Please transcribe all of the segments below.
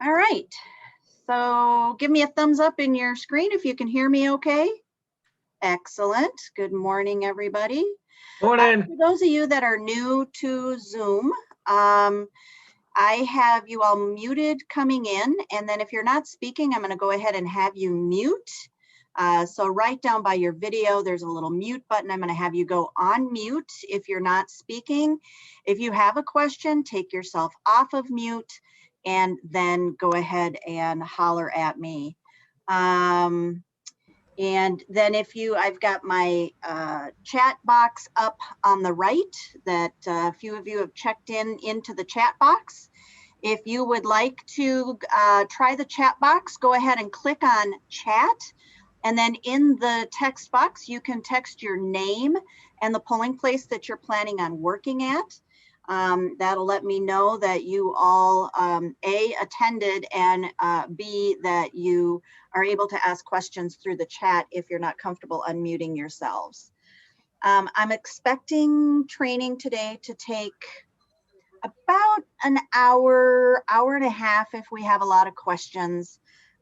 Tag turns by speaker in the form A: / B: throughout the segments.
A: All right, so give me a thumbs up in your screen if you can hear me okay. Excellent. Good morning, everybody.
B: Morning.
A: For those of you that are new to Zoom, I have you all muted coming in, and then if you're not speaking, I'm going to go ahead and have you mute. So right down by your video, there's a little mute button. I'm going to have you go on mute if you're not speaking. If you have a question, take yourself off of mute and then go ahead and holler at me. And then I've got my chat box up on the right that a few of you have checked into the chat box. If you would like to try the chat box, go ahead and click on chat. And then in the text box, you can text your name and the polling place that you're planning on working at. That'll let me know that you all, A, attended, and B, that you are able to ask questions through the chat if you're not comfortable unmuting yourselves. I'm expecting training today to take about an hour, hour and a half if we have a lot of questions.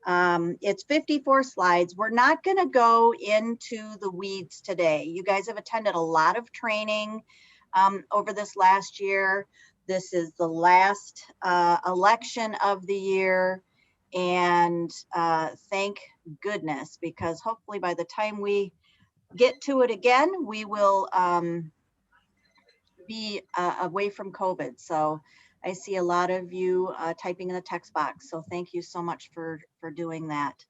A: It's 54 slides. We're not going to go into the weeds today. You guys have attended a lot of training over this last year. This is the last election of the year, and thank goodness, because hopefully by the time we get to it again, we will be away from COVID. So I see a lot of you typing in the text box. So thank you so much for doing that.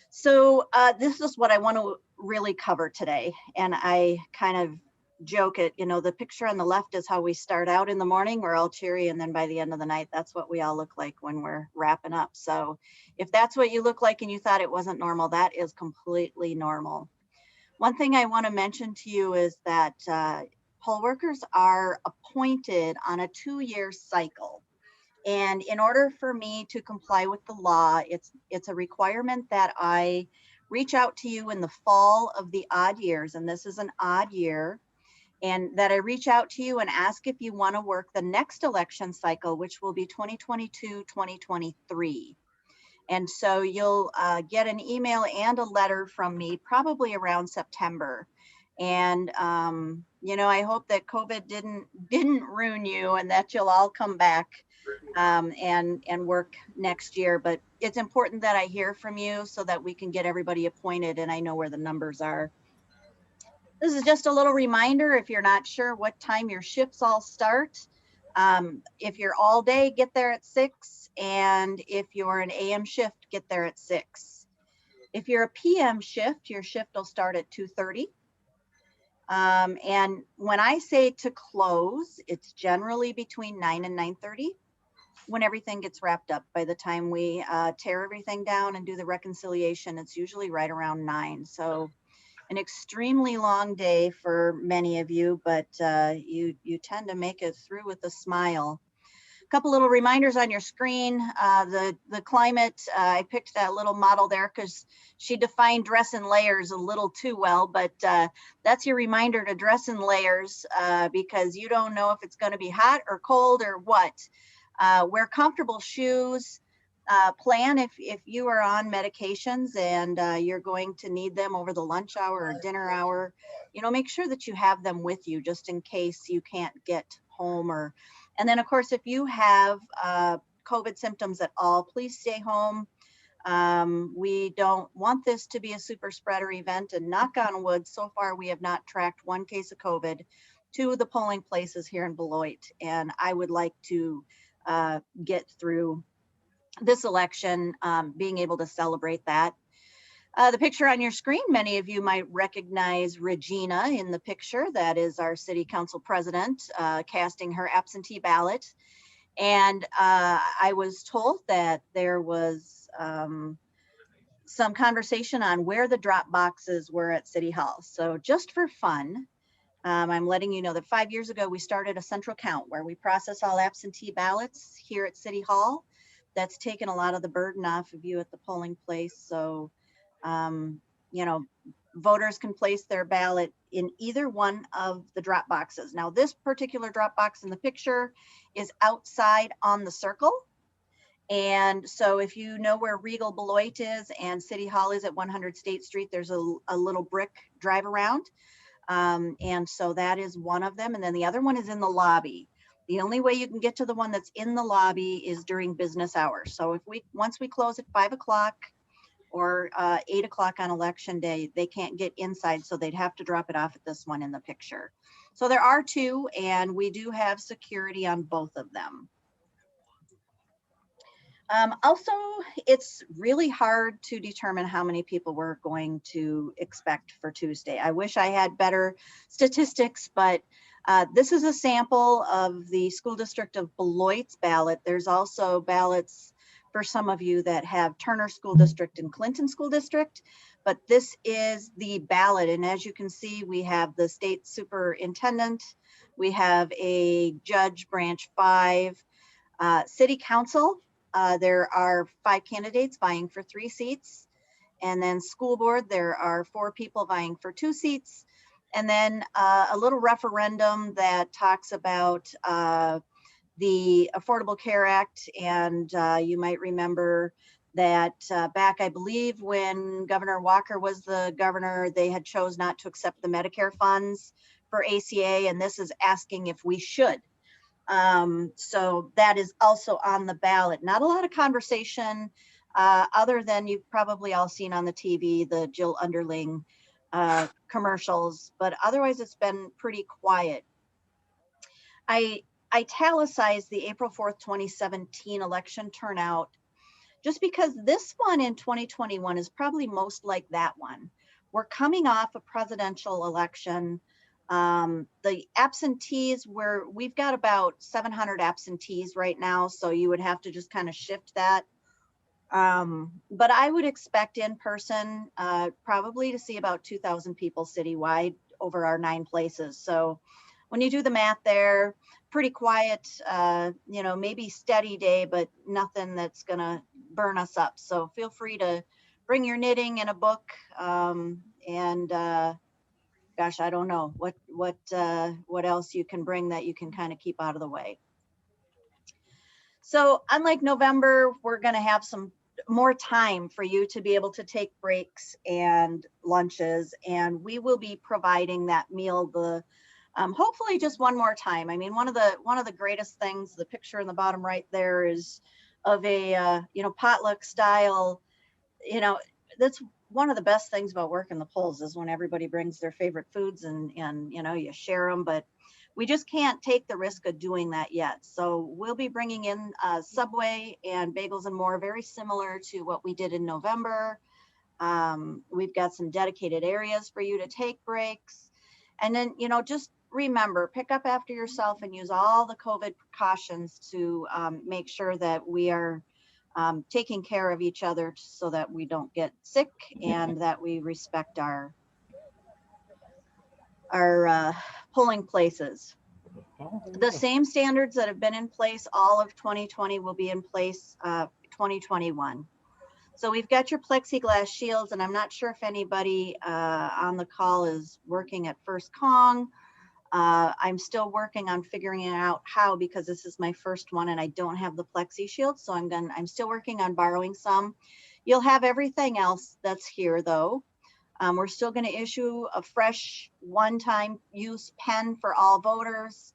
A: So this is what I want to really cover today. And I kind of joke it, the picture on the left is how we start out in the morning. We're all cheery. And then by the end of the night, that's what we all look like when we're wrapping up. So if that's what you look like and you thought it wasn't normal, that is completely normal. One thing I want to mention to you is that poll workers are appointed on a 2-year cycle. And in order for me to comply with the law, it's a requirement that I reach out to you in the fall of the odd years, and this is an odd year, and that I reach out to you and ask if you want to work the next election cycle, which will be 2022-2023. And so you'll get an email and a letter from me probably around September. And I hope that COVID didn't ruin you and that you'll all come back and work next year. But it's important that I hear from you so that we can get everybody appointed and I know where the numbers are. This is just a little reminder if you're not sure what time your shifts all start. If you're all day, get there at 6. And if you're an AM shift, get there at 6. If you're a PM shift, your shift will start at 2:30. And when I say to close, it's generally between 9 and 9:30 when everything gets wrapped up. By the time we tear everything down and do the reconciliation, it's usually right around 9. So an extremely long day for many of you, but you tend to make it through with a smile. A couple little reminders on your screen. The climate, I picked that little model there because she defined dress in layers a little too well, but that's your reminder to dress in layers because you don't know if it's going to be hot or cold or what. Wear comfortable shoes. Plan if you are on medications and you're going to need them over the lunch hour or dinner hour, make sure that you have them with you just in case you can't get home. And then of course, if you have COVID symptoms at all, please stay home. We don't want this to be a super spreader event, and knock on wood, so far we have not tracked one case of COVID to the polling places here in Beloit. And I would like to get through this election, being able to celebrate that. The picture on your screen, many of you might recognize Regina in the picture. That is our city council president casting her absentee ballot. And I was told that there was some conversation on where the drop boxes were at City Hall. So just for fun, I'm letting you know that 5 years ago, we started a central count where we process all absentee ballots here at City Hall. That's taken a lot of the burden off of you at the polling place. So, voters can place their ballot in either one of the drop boxes. Now, this particular drop box in the picture is outside on the circle. And so if you know where Regal Beloit is and City Hall is at 100 State Street, there's a little brick drive around. And so that is one of them. And then the other one is in the lobby. The only way you can get to the one that's in the lobby is during business hours. So if once we close at 5 o'clock or 8 o'clock on election day, they can't get inside. So they'd have to drop it off at this one in the picture. So there are two, and we do have security on both of them. Also, it's really hard to determine how many people we're going to expect for Tuesday. I wish I had better statistics, but this is a sample of the school district of Beloit's ballot. There's also ballots for some of you that have Turner School District and Clinton School District, but this is the ballot. And as you can see, we have the state superintendent, we have a judge branch 5, city council. There are 5 candidates vying for 3 seats. And then school board, there are 4 people vying for 2 seats. And then a little referendum that talks about the Affordable Care Act. And you might remember that back, I believe, when Governor Walker was the governor, they had chose not to accept the Medicare funds for ACA. And this is asking if we should. So that is also on the ballot. Not a lot of conversation other than you've probably all seen on the TV, the Jill Underling commercials, but otherwise it's been pretty quiet. I italicized the April 4th, 2017 election turnout just because this one in 2021 is probably most like that one. We're coming off a presidential election. The absentees, we've got about 700 absentees right now, so you would have to just kind of shift that. But I would expect in person probably to see about 2,000 people citywide over our 9 places. So when you do the math there, pretty quiet, maybe steady day, but nothing that's gonna burn us up. So feel free to bring your knitting and a book, gosh, I don't know what else you can bring that you can kind of keep out of the way. So unlike November, we're going to have some more time for you to be able to take breaks and lunches, and we will be providing that meal hopefully just one more time. I mean, one of the greatest things, the picture in the bottom right there is of a potluck style. That's one of the best things about working the polls is when everybody brings their favorite foods and you share them, but we just can't take the risk of doing that yet. So we'll be bringing in Subway and Bagels and More, very similar to what we did in November. We've got some dedicated areas for you to take breaks. And then, just remember, pick up after yourself and use all the COVID precautions to make sure that we are taking care of each other so that we don't get sick and that we respect our polling places. The same standards that have been in place all of 2020 will be in place 2021. So we've got your plexiglass shields, and I'm not sure if anybody on the call is working at First Kong. I'm still working on figuring it out how, because this is my first one and I don't have the plexi shield. So I'm still working on borrowing some. You'll have everything else that's here though. We're still going to issue a fresh one-time use pen for all voters.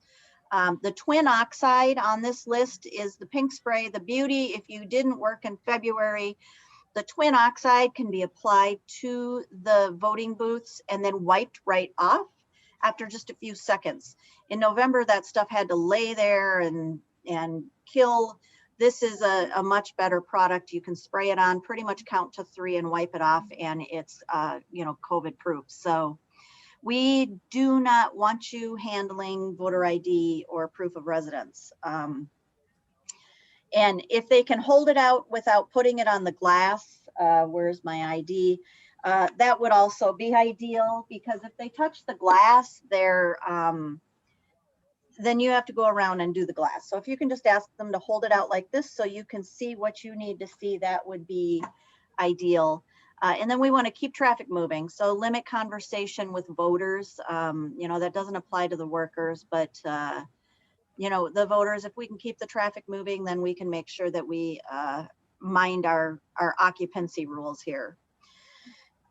A: The twin oxide on this list is the pink spray. The beauty, if you didn't work in February, the twin oxide can be applied to the voting booths and then wiped right off after just a few seconds. In November, that stuff had to lay there and kill. This is a much better product. You can spray it on, pretty much count to 3 and wipe it off, and it's COVID proof. So we do not want you handling voter ID or proof of residence. And if they can hold it out without putting it on the glass, where's my ID? That would also be ideal, because if they touch the glass, then you have to go around and do the glass. So if you can just ask them to hold it out like this so you can see what you need to see, that would be ideal. And then we want to keep traffic moving. So limit conversation with voters. That doesn't apply to the workers, but you know, the voters, if we can keep the traffic moving, then we can make sure that we mind our occupancy rules here.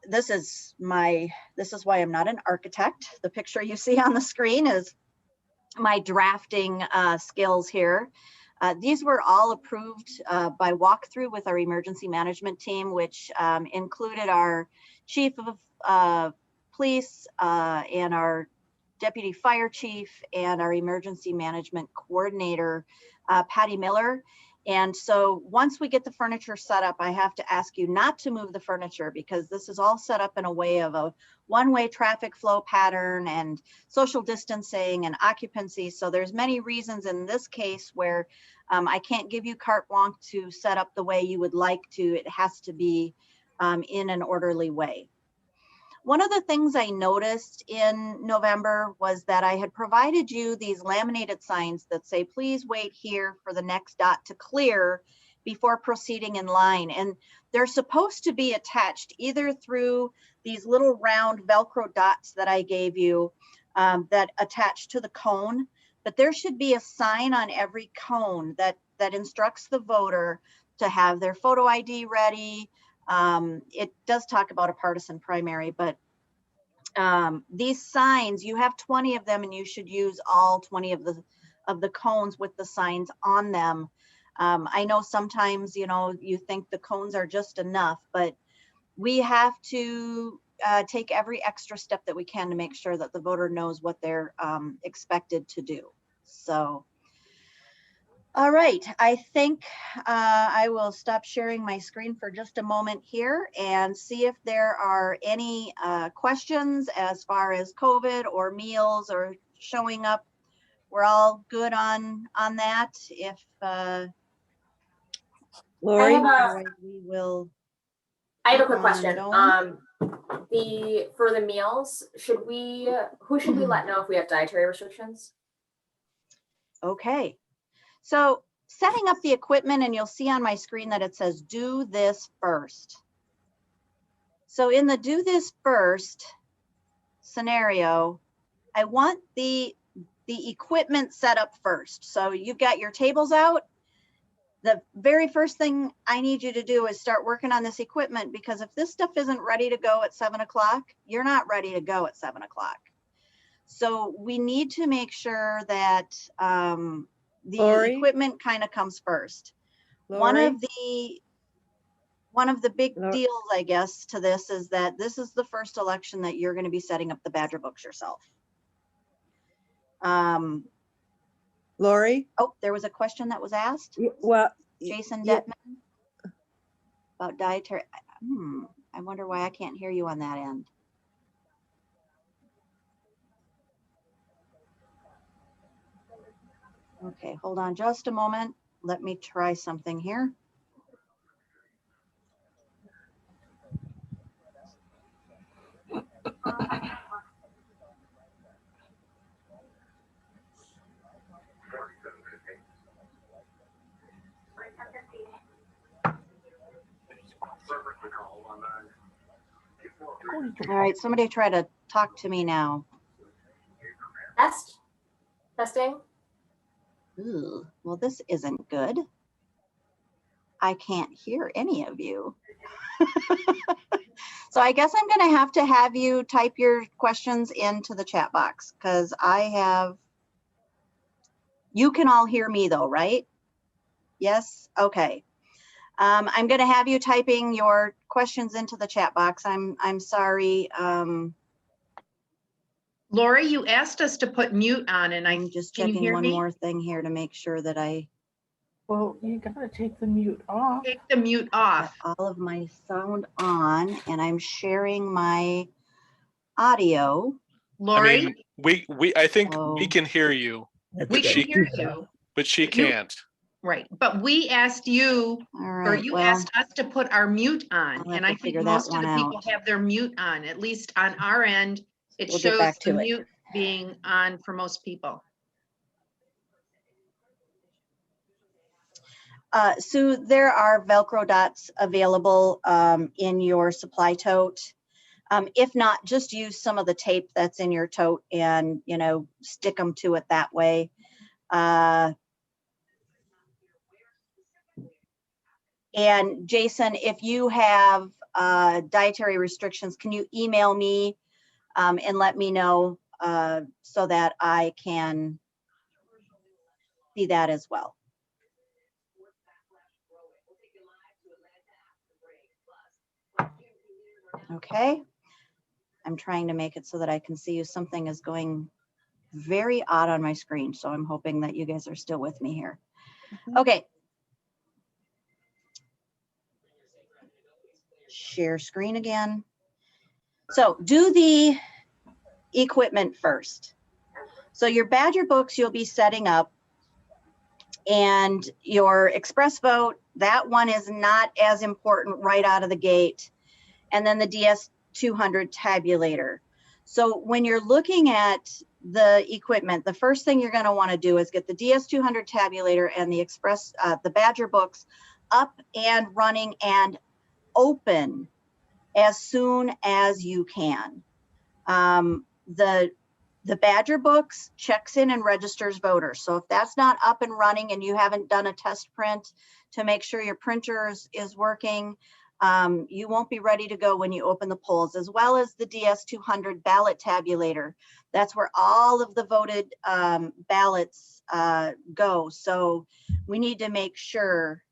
A: This is why I'm not an architect. The picture you see on the screen is my drafting skills here. These were all approved by walkthrough with our emergency management team, which included our chief of police and our deputy fire chief and our emergency management coordinator, Patty Miller. And so once we get the furniture set up, I have to ask you not to move the furniture, because this is all set up in a way of a one-way traffic flow pattern and social distancing and occupancy. So there's many reasons in this case where I can't give you carte blanche to set up the way you would like to. It has to be in an orderly way. One of the things I noticed in November was that I had provided you these laminated signs that say, please wait here for the next dot to clear before proceeding in line. And they're supposed to be attached either through these little round Velcro dots that I gave you that attach to the cone, but there should be a sign on every cone that instructs the voter to have their photo ID ready. It does talk about a partisan primary, but these signs, you have 20 of them, and you should use all 20 of the cones with the signs on them. I know sometimes, you know, you think the cones are just enough, but we have to take every extra step that we can to make sure that the voter knows what they're expected to do. So, all right, I think I will stop sharing my screen for just a moment here and see if there are any questions as far as COVID or meals or showing up. We're all good on that. If
B: Lori,
A: we will.
C: I have a quick question. For the meals, who should we let know if we have dietary restrictions?
A: Okay, so setting up the equipment, and you'll see on my screen that it says do this first. So in the do this first scenario, I want the equipment set up first. So you've got your tables out. The very first thing I need you to do is start working on this equipment, because if this stuff isn't ready to go at 7 o'clock, you're not ready to go at 7 o'clock. So we need to make sure that the
B: Lori?
A: equipment kind of comes first.
B: Lori?
A: One of the big deals, I guess, to this is that this is the first election that you're going to be setting up the Badger books yourself.
B: Lori?
A: Oh, there was a question that was asked.
B: Well,
A: Jason
B: yeah.
A: Detman about dietary. I wonder why I can't hear you on that end. Okay, hold on just a moment. Let me try something here. All right, somebody try to talk to me now.
C: Testing.
A: Ooh, well, this isn't good. I can't hear any of you. So I guess I'm going to have you type your questions into the chat box, because you can all hear me though, right? Yes, okay. I'm going to have you typing your questions into the chat box. I'm sorry.
D: Lori, you asked us to put mute on, and
A: I'm just checking one more thing here to make sure that I.
E: Well, you gotta take the mute off.
D: Take the mute off.
A: All of my sound on, and I'm sharing my audio.
D: Lori,
F: I mean, I think we can hear you,
D: we can hear you.
F: but she can't.
D: Right, but we asked you,
A: All right,
D: or you asked us to put our mute on, and I think most of the people have their mute on. At least on our end, it shows the mute being on for most people.
A: Sue, there are Velcro dots available in your supply tote. If not, just use some of the tape that's in your tote and, you know, stick them to it that way. And Jason, if you have dietary restrictions, can you email me and let me know so that I can see that as well. Okay. I'm trying to make it so that I can see you. Something is going very odd on my screen, so I'm hoping that you guys are still with me here. Okay. Share screen again. So do the equipment first. So your Badger books you'll be setting up, and your express vote, that one is not as important right out of the gate. And then the DS200 tabulator. So when you're looking at the equipment, the first thing you're going to want to do is get the DS200 tabulator and the the Badger books up and running and open as soon as you can. The Badger books checks in and registers voters. So if that's not up and running and you haven't done a test print to make sure your printer is working, you won't be ready to go when you open the polls, as well as the DS200 ballot tabulator. That's where all of the voted ballots go. So we need to make sure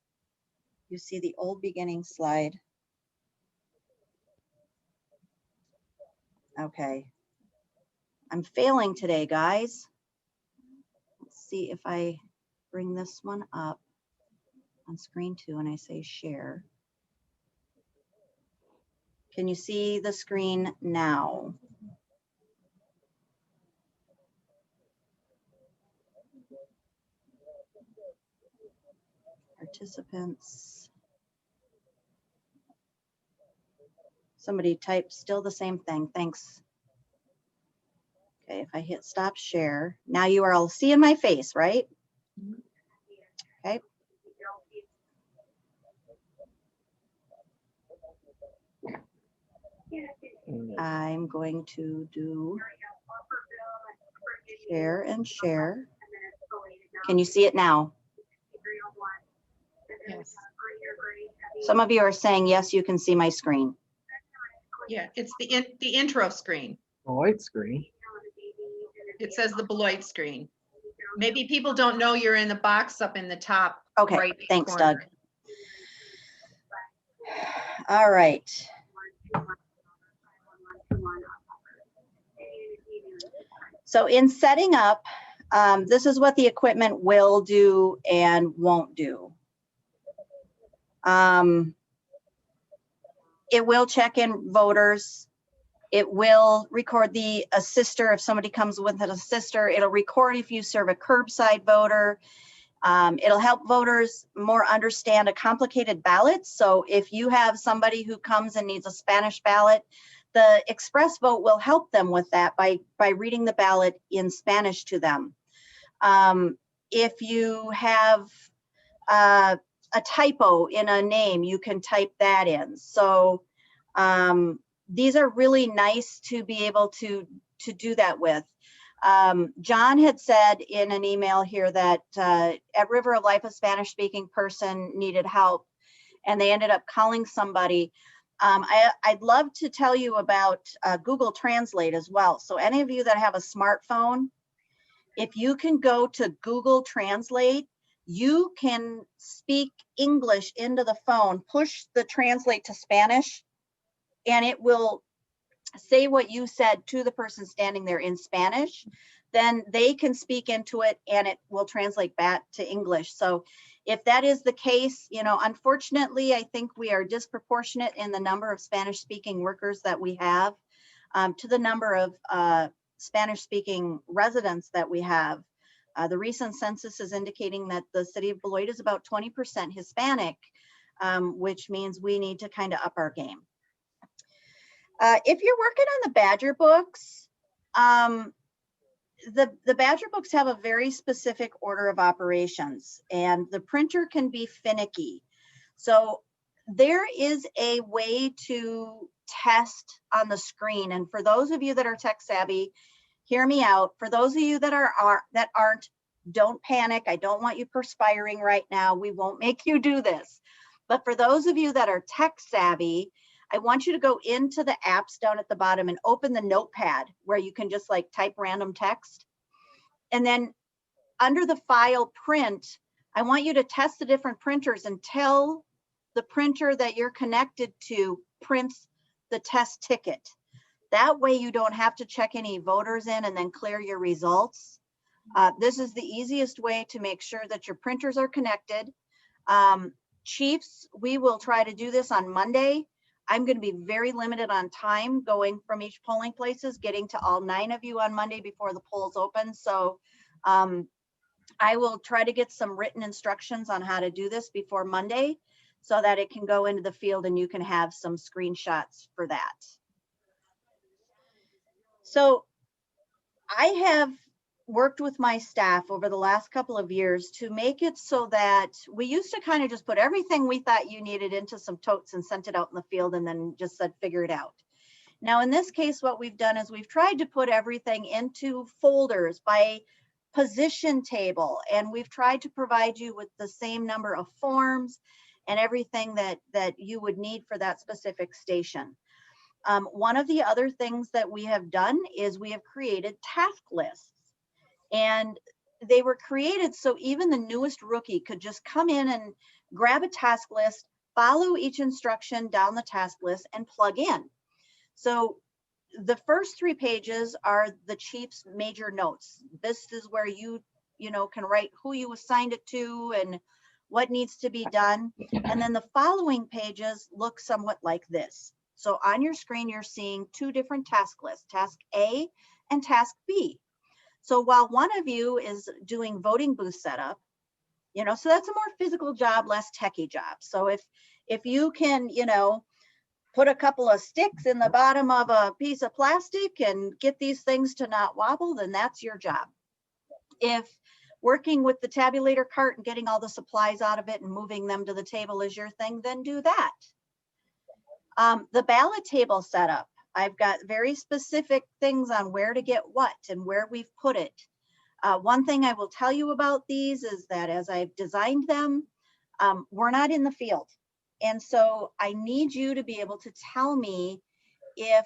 A: you see the old beginning slide. Okay. I'm failing today, guys. Let's see if I bring this one up on screen 2 and I say share. Can you see the screen now? Participants. Somebody typed still the same thing. Thanks. Okay, if I hit stop share, now you are all seeing my face, right? Okay. I'm going to do share and share. Can you see it now?
D: Yes.
A: Some of you are saying, yes, you can see my screen.
D: Yeah, it's the intro screen.
B: Beloit screen.
D: It says the Beloit screen. Maybe people don't know you're in the box up in the top.
A: Okay,
D: right
A: thanks,
D: corner.
A: Doug. All right. So in setting up, this is what the equipment will do and won't do. It will check in voters. It will record the assister if somebody comes with an assister. It'll record if you serve a curbside voter. It'll help voters more understand a complicated ballot. So if you have somebody who comes and needs a Spanish ballot, the express vote will help them with that by reading the ballot in Spanish to them. If you have a typo in a name, you can type that in. So these are really nice to be able to do that with. John had said in an email here that at River of Life, a Spanish-speaking person needed help, and they ended up calling somebody. I'd love to tell you about Google Translate as well. So any of you that have a smartphone, if you can go to Google Translate, you can speak English into the phone, push the translate to Spanish, and it will say what you said to the person standing there in Spanish. Then they can speak into it and it will translate back to English. So if that is the case, you know, unfortunately, I think we are disproportionate in the number of Spanish speaking workers that we have to the number of Spanish speaking residents that we have. The recent census is indicating that the city of Beloit is about 20% Hispanic, which means we need to kind of up our game. If you're working on the Badger books, the Badger books have a very specific order of operations, and the printer can be finicky. So there is a way to test on the screen. And for those of you that are tech savvy, hear me out. For those of you that aren't, don't panic. I don't want you perspiring right now. We won't make you do this. But for those of you that are tech savvy, I want you to go into the apps down at the bottom and open the notepad where you can just like type random text. And then under the file print, I want you to test the different printers and tell the printer that you're connected to prints the test ticket. That way you don't have to check any voters in and then clear your results. This is the easiest way to make sure that your printers are connected. Chiefs, we will try to do this on Monday. I'm going to be very limited on time going from each polling places, getting to all 9 of you on Monday before the polls open. So I will try to get some written instructions on how to do this before Monday so that it can go into the field and you can have some screenshots for that. So I have worked with my staff over the last couple of years to make it so that we used to kind of just put everything we thought you needed into some totes and sent it out in the field and then just said, figure it out. Now, in this case, what we've done is we've tried to put everything into folders by position table, and we've tried to provide you with the same number of forms and everything that you would need for that specific station. One of the other things that we have done is we have created task lists, and they were created so even the newest rookie could just come in and grab a task list, follow each instruction down the task list and plug in. So the first 3 pages are the chief's major notes. This is where you can write who you assigned it to and what needs to be done. And then the following pages look somewhat like this. So on your screen, you're seeing 2 different task lists, task A and task B. So while one of you is doing voting booth setup, so that's a more physical job, less techie job. So if you can, put a couple of sticks in the bottom of a piece of plastic and get these things to not wobble, then that's your job. If working with the tabulator cart and getting all the supplies out of it and moving them to the table is your thing, then do that. The ballot table setup, I've got very specific things on where to get what and where we've put it. One thing I will tell you about these is that as I've designed them, we're not in the field. And so I need you to be able to tell me if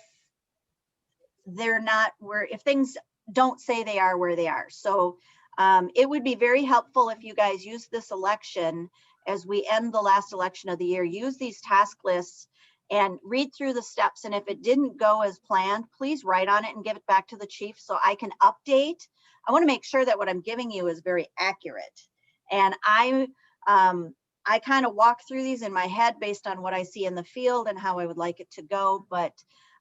A: they're not if things don't say they are where they are. So it would be very helpful if you guys use this election as we end the last election of the year, use these task lists and read through the steps. And if it didn't go as planned, please write on it and give it back to the chief so I can update. I want to make sure that what I'm giving you is very accurate. And I kind of walk through these in my head based on what I see in the field and how I would like it to go. But,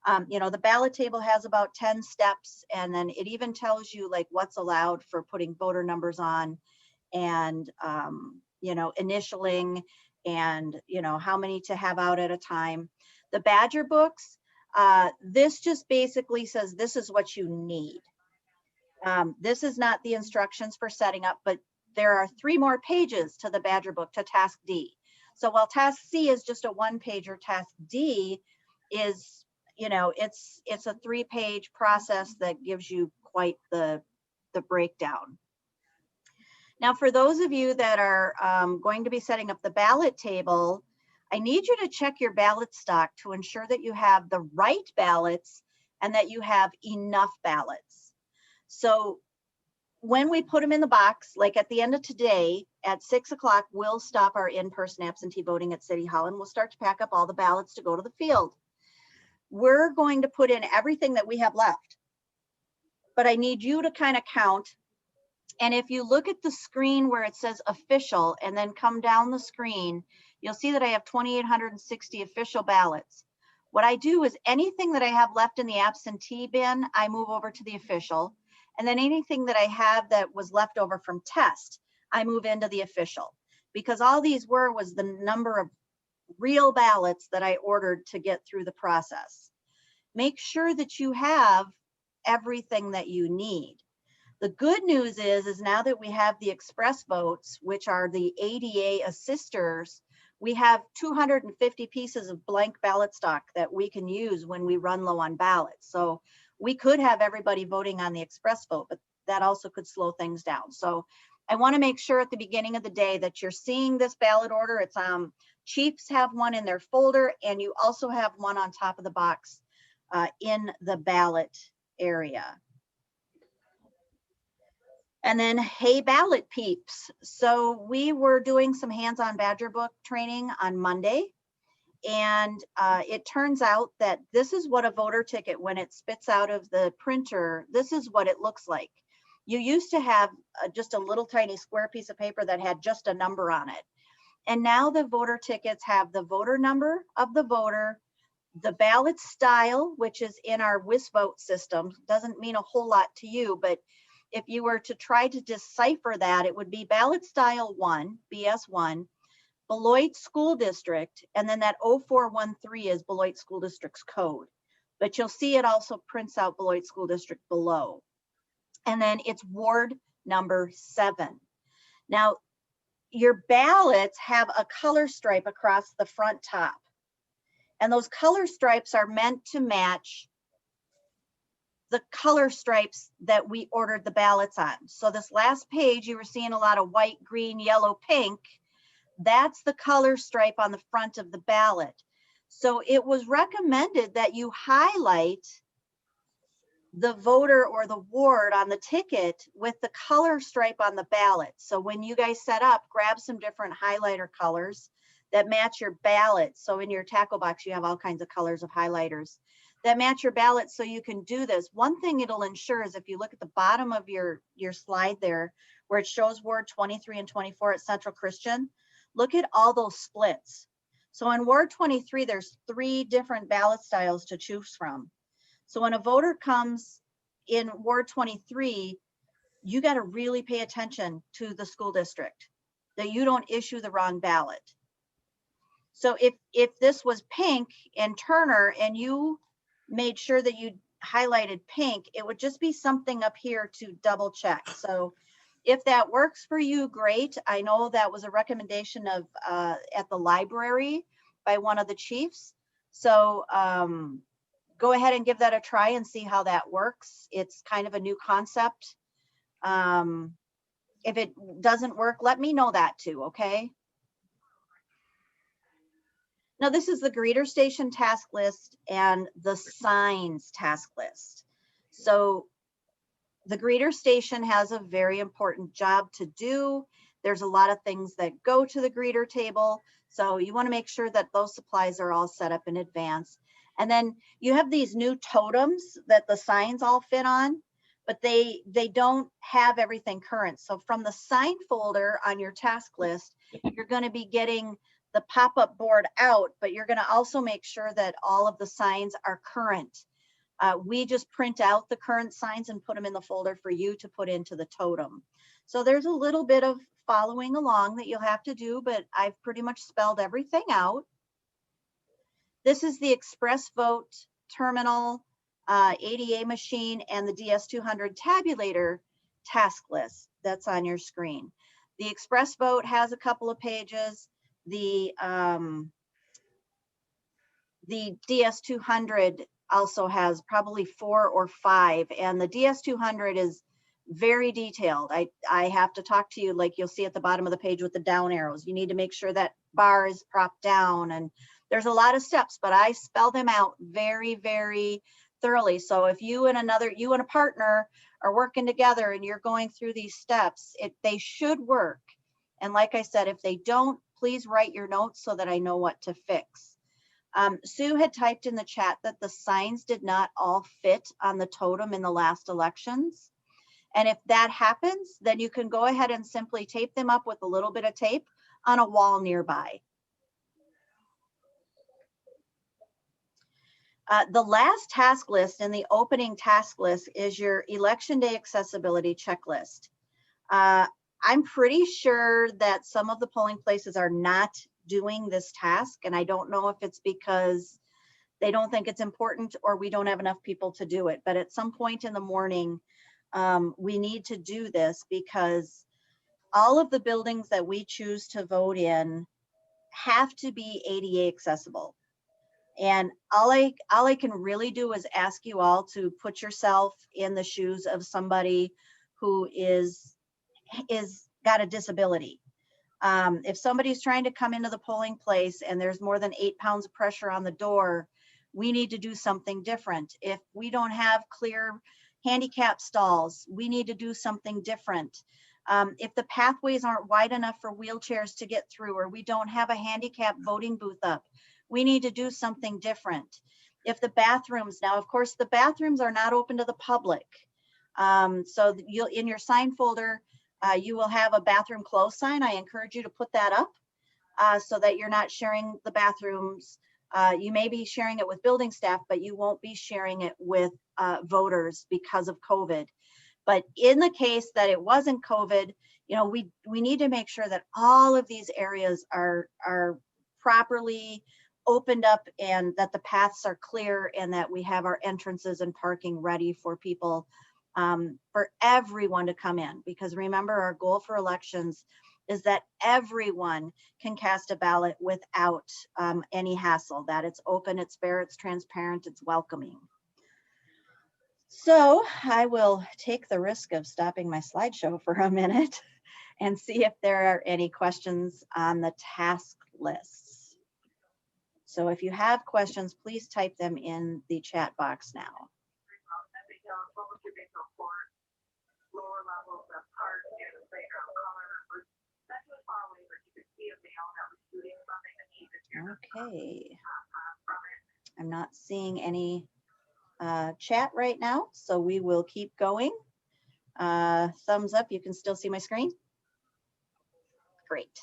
A: the ballot table has about 10 steps, and then it even tells you like what's allowed for putting voter numbers on and, initialing and, how many to have out at a time. The Badger books, this just basically says this is what you need. This is not the instructions for setting up, but there are 3 more pages to the Badger book to task D. So while task C is just a 1-pager, task D is, it's a 3-page process that gives you quite the breakdown. Now, for those of you that are going to be setting up the ballot table, I need you to check your ballot stock to ensure that you have the right ballots and that you have enough ballots. So when we put them in the box, like at the end of today at 6 o'clock, we'll stop our in-person absentee voting at City Hall and we'll start to pack up all the ballots to go to the field. We're going to put in everything that we have left, but I need you to kind of count. And if you look at the screen where it says official and then come down the screen, you'll see that I have 2,860 official ballots. What I do is anything that I have left in the absentee bin, I move over to the official. And then anything that I have that was left over from test, I move into the official, because all these was the number of real ballots that I ordered to get through the process. Make sure that you have everything that you need. The good news is now that we have the express votes, which are the ADA assisters, we have 250 pieces of blank ballot stock that we can use when we run low on ballots. So we could have everybody voting on the express vote, but that also could slow things down. So I want to make sure at the beginning of the day that you're seeing this ballot order. It's chiefs have one in their folder, and you also have one on top of the box in the ballot area. And then, hey, ballot peeps. So we were doing some hands-on Badger Book training on Monday. And it turns out that this is what a voter ticket, when it spits out of the printer, this is what it looks like. You used to have just a little tiny square piece of paper that had just a number on it. And now the voter tickets have the voter number of the voter, the ballot style, which is in our WisVote system. Doesn't mean a whole lot to you, but if you were to try to decipher that, it would be ballot style 1, BS1, Beloit School District, and then that 0413 is Beloit School District's code. But you'll see it also prints out Beloit School District below. And then it's ward number 7. Now, your ballots have a color stripe across the front top. And those color stripes are meant to match the color stripes that we ordered the ballots on. So this last page, you were seeing a lot of white, green, yellow, pink. That's the color stripe on the front of the ballot. So it was recommended that you highlight the voter or the ward on the ticket with the color stripe on the ballot. So when you guys set up, grab some different highlighter colors that match your ballot. So in your tackle box, you have all kinds of colors of highlighters that match your ballot, so you can do this. One thing it'll ensure is if you look at the bottom of your slide there, where it shows Ward 23 and 24 at Central Christian, look at all those splits. So in Ward 23, there's 3 different ballot styles to choose from. So when a voter comes in Ward 23, you got to really pay attention to the school district, that you don't issue the wrong ballot. So if this was pink and Turner and you made sure that you highlighted pink, it would just be something up here to double check. So if that works for you, great. I know that was a recommendation of at the library by one of the chiefs. So go ahead and give that a try and see how that works. It's kind of a new concept. If it doesn't work, let me know that too, okay? Now this is the greeter station task list and the signs task list. So the greeter station has a very important job to do. There's a lot of things that go to the greeter table. So you want to make sure that those supplies are all set up in advance. And then you have these new totems that the signs all fit on, but they don't have everything current. So from the sign folder on your task list, you're going to be getting the pop-up board out, but you're going to also make sure that all of the signs are current. We just print out the current signs and put them in the folder for you to put into the totem. So there's a little bit of following along that you'll have to do, but I've pretty much spelled everything out. This is the Express Vote terminal, ADA machine, and the DS200 tabulator task list that's on your screen. The Express Vote has a couple of pages. The DS200 also has probably 4 or 5, and the DS200 is very detailed. I have to talk to you, like you'll see at the bottom of the page with the down arrows. You need to make sure that bar is propped down, and there's a lot of steps, but I spell them out very, very thoroughly. So if you and a partner are working together and you're going through these steps, they should work. And like I said, if they don't, please write your notes so that I know what to fix. Sue had typed in the chat that the signs did not all fit on the totem in the last elections. And if that happens, then you can go ahead and simply tape them up with a little bit of tape on a wall nearby. The last task list in the opening task list is your Election Day accessibility checklist. I'm pretty sure that some of the polling places are not doing this task, and I don't know if it's because they don't think it's important or we don't have enough people to do it. But at some point in the morning, we need to do this because all of the buildings that we choose to vote in have to be ADA accessible. And all I can really do is ask you all to put yourself in the shoes of somebody who is got a disability. If somebody's trying to come into the polling place and there's more than 8 pounds of pressure on the door, we need to do something different. If we don't have clear handicap stalls, we need to do something different. If the pathways aren't wide enough for wheelchairs to get through, or we don't have a handicap voting booth up, we need to do something different. If the bathrooms, now of course the bathrooms are not open to the public. So you'll, in your sign folder, you will have a bathroom close sign. I encourage you to put that up so that you're not sharing the bathrooms. You may be sharing it with building staff, but you won't be sharing it with voters because of COVID. But in the case that it wasn't COVID, you know, we need to make sure that all of these areas are properly opened up and that the paths are clear and that we have our entrances and parking ready for people, for everyone to come in. Because remember, our goal for elections is that everyone can cast a ballot without any hassle, that it's open, it's fair, it's transparent, it's welcoming. So I will take the risk of stopping my slideshow for a minute and see if there are any questions on the task lists. So if you have questions, please type them in the chat box now. Okay. I'm not seeing any chat right now, so we will keep going. Thumbs up, you can still see my screen? Great.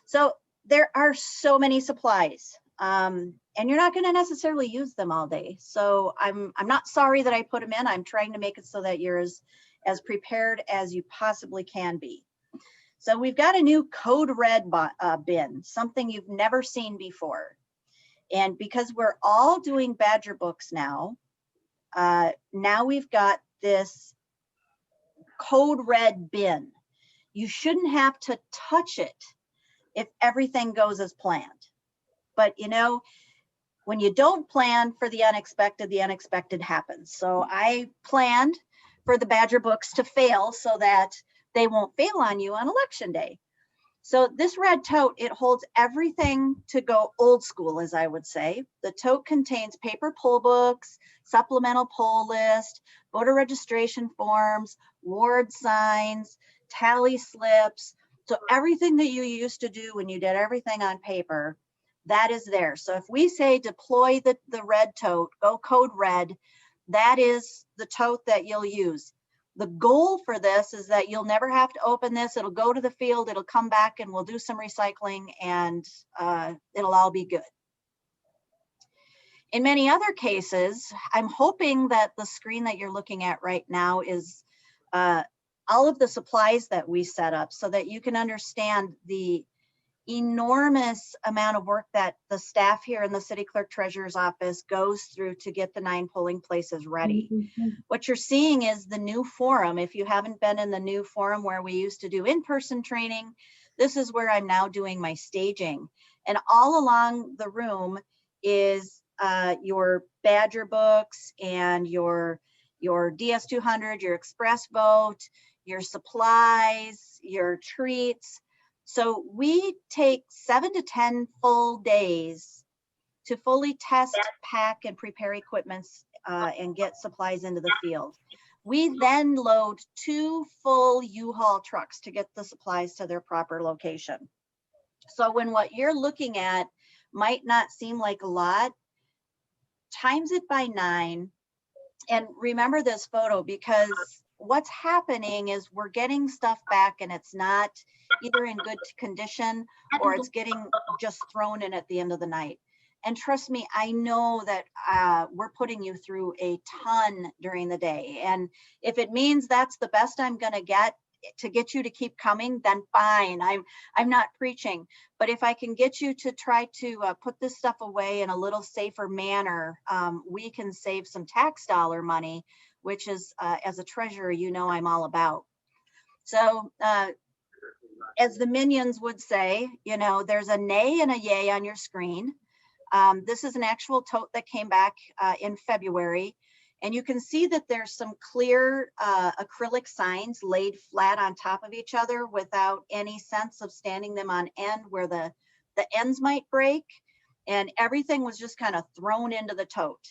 A: So there are so many supplies, and you're not going to necessarily use them all day. So I'm not sorry that I put them in. I'm trying to make it so that you're as prepared as you possibly can be. So we've got a new code red bin, something you've never seen before. And because we're all doing Badger books now, now we've got this code red bin. You shouldn't have to touch it if everything goes as planned. But you know, when you don't plan for the unexpected happens. So I planned for the Badger books to fail so that they won't fail on you on election day. So this red tote, it holds everything to go old school, as I would say. The tote contains paper poll books, supplemental poll list, voter registration forms, ward signs, tally slips. So everything that you used to do when you did everything on paper, that is there. So if we say deploy the red tote, go code red, that is the tote that you'll use. The goal for this is that you'll never have to open this. It'll go to the field, it'll come back, and we'll do some recycling, and it'll all be good. In many other cases, I'm hoping that the screen that you're looking at right now is all of the supplies that we set up so that you can understand the enormous amount of work that the staff here in the city clerk treasurer's office goes through to get the 9 polling places ready. What you're seeing is the new forum. If you haven't been in the new forum where we used to do in-person training, this is where I'm now doing my staging. And all along the room is your Badger books and your DS200, your express vote, your supplies, your treats. So we take 7 to 10 full days to fully test, pack, and prepare equipments and get supplies into the field. We then load 2 full U-Haul trucks to get the supplies to their proper location. So when what you're looking at might not seem like a lot, times it by 9. And remember this photo, because what's happening is we're getting stuff back and it's not either in good condition or it's getting just thrown in at the end of the night. And trust me, I know that we're putting you through a ton during the day. And if it means that's the best I'm going to get you to keep coming, then fine. I'm not preaching. But if I can get you to try to put this stuff away in a little safer manner, we can save some tax dollar money, which is, as a treasurer, you know I'm all about. So as the minions would say, you know, there's a nay and a yay on your screen. This is an actual tote that came back in February. And you can see that there's some clear acrylic signs laid flat on top of each other without any sense of standing them on end where the ends might break. And everything was just kind of thrown into the tote.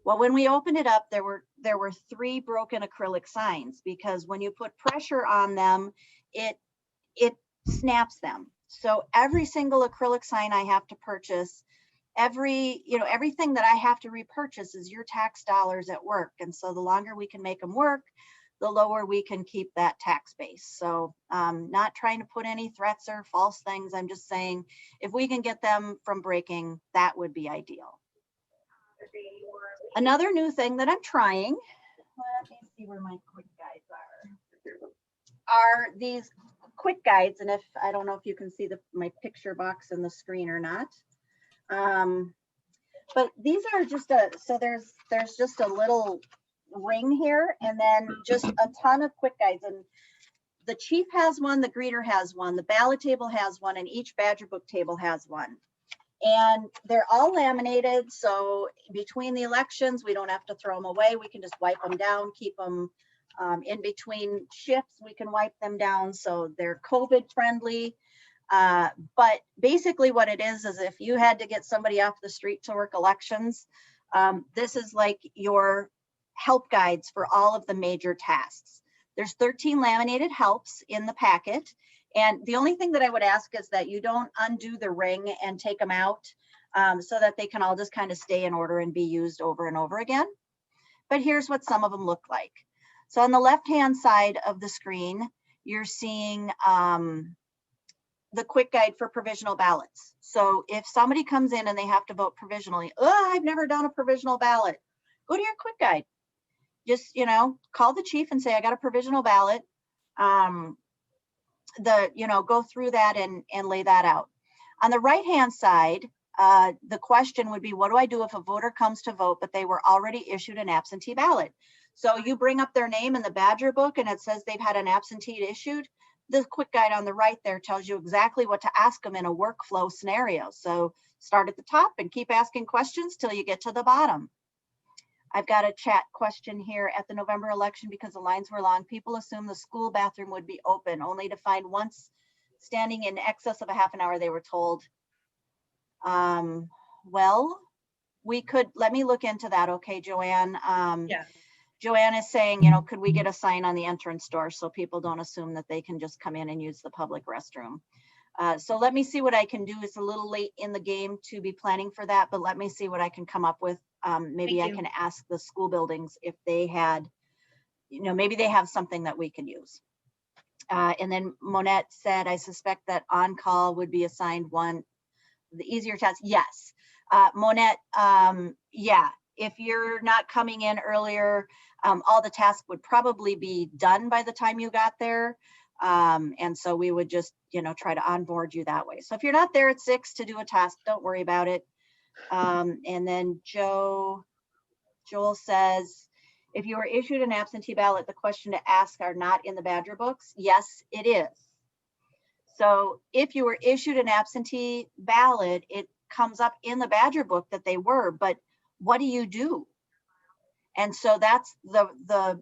A: Well, when we opened it up, there were 3 broken acrylic signs, because when you put pressure on them, it snaps them. So every single acrylic sign I have to purchase, everything that I have to repurchase is your tax dollars at work. And so the longer we can make them work, the lower we can keep that tax base. So not trying to put any threats or false things. I'm just saying, if we can get them from breaking, that would be ideal. Another new thing that I'm trying, let me see where my quick guides are these quick guides. And if I don't know if you can see my picture box in the screen or not. But these are just so there's just a little ring here, and then just a ton of quick guides. And the chief has one, the greeter has one, the ballot table has one, and each Badger book table has one. And they're all laminated, so between the elections, we don't have to throw them away. We can just wipe them down, keep them in between shifts. We can wipe them down, so they're COVID friendly. But basically what it is if you had to get somebody off the street to work elections, this is like your help guides for all of the major tasks. There's 13 laminated helps in the packet. And the only thing that I would ask is that you don't undo the ring and take them out, so that they can all just kind of stay in order and be used over and over again. But here's what some of them look like. So on the left-hand side of the screen, you're seeing the quick guide for provisional ballots. So if somebody comes in and they have to vote provisionally, I've never done a provisional ballot, go to your quick guide. Just, call the chief and say, I got a provisional ballot. Go through that and lay that out. On the right-hand side, the question would be, what do I do if a voter comes to vote, but they were already issued an absentee ballot? So you bring up their name in the Badger book and it says they've had an absentee issued. The quick guide on the right there tells you exactly what to ask them in a workflow scenario. So start at the top and keep asking questions till you get to the bottom. I've got a chat question here. At the November election, because the lines were long, people assumed the school bathroom would be open, only to find once standing in excess of a half an hour, they were told. Well, let me look into that. Okay, Joanne.
D: Yeah.
A: Joanne is saying, could we get a sign on the entrance door so people don't assume that they can just come in and use the public restroom? So let me see what I can do. It's a little late in the game to be planning for that, but let me see what I can come up with. Maybe I can ask the school buildings if they had, maybe they have something that we can use. And then Monette said, I suspect that on-call would be assigned the easier task. Yes, Monette, yeah, if you're not coming in earlier, all the tasks would probably be done by the time you got there. And so we would just, try to onboard you that way. So if you're not there at 6 to do a task, don't worry about it. And then Joel says, if you were issued an absentee ballot, the question to ask are not in the Badger books. Yes, it is. So if you were issued an absentee ballot, it comes up in the Badger book that they were, but what do you do? And so that's the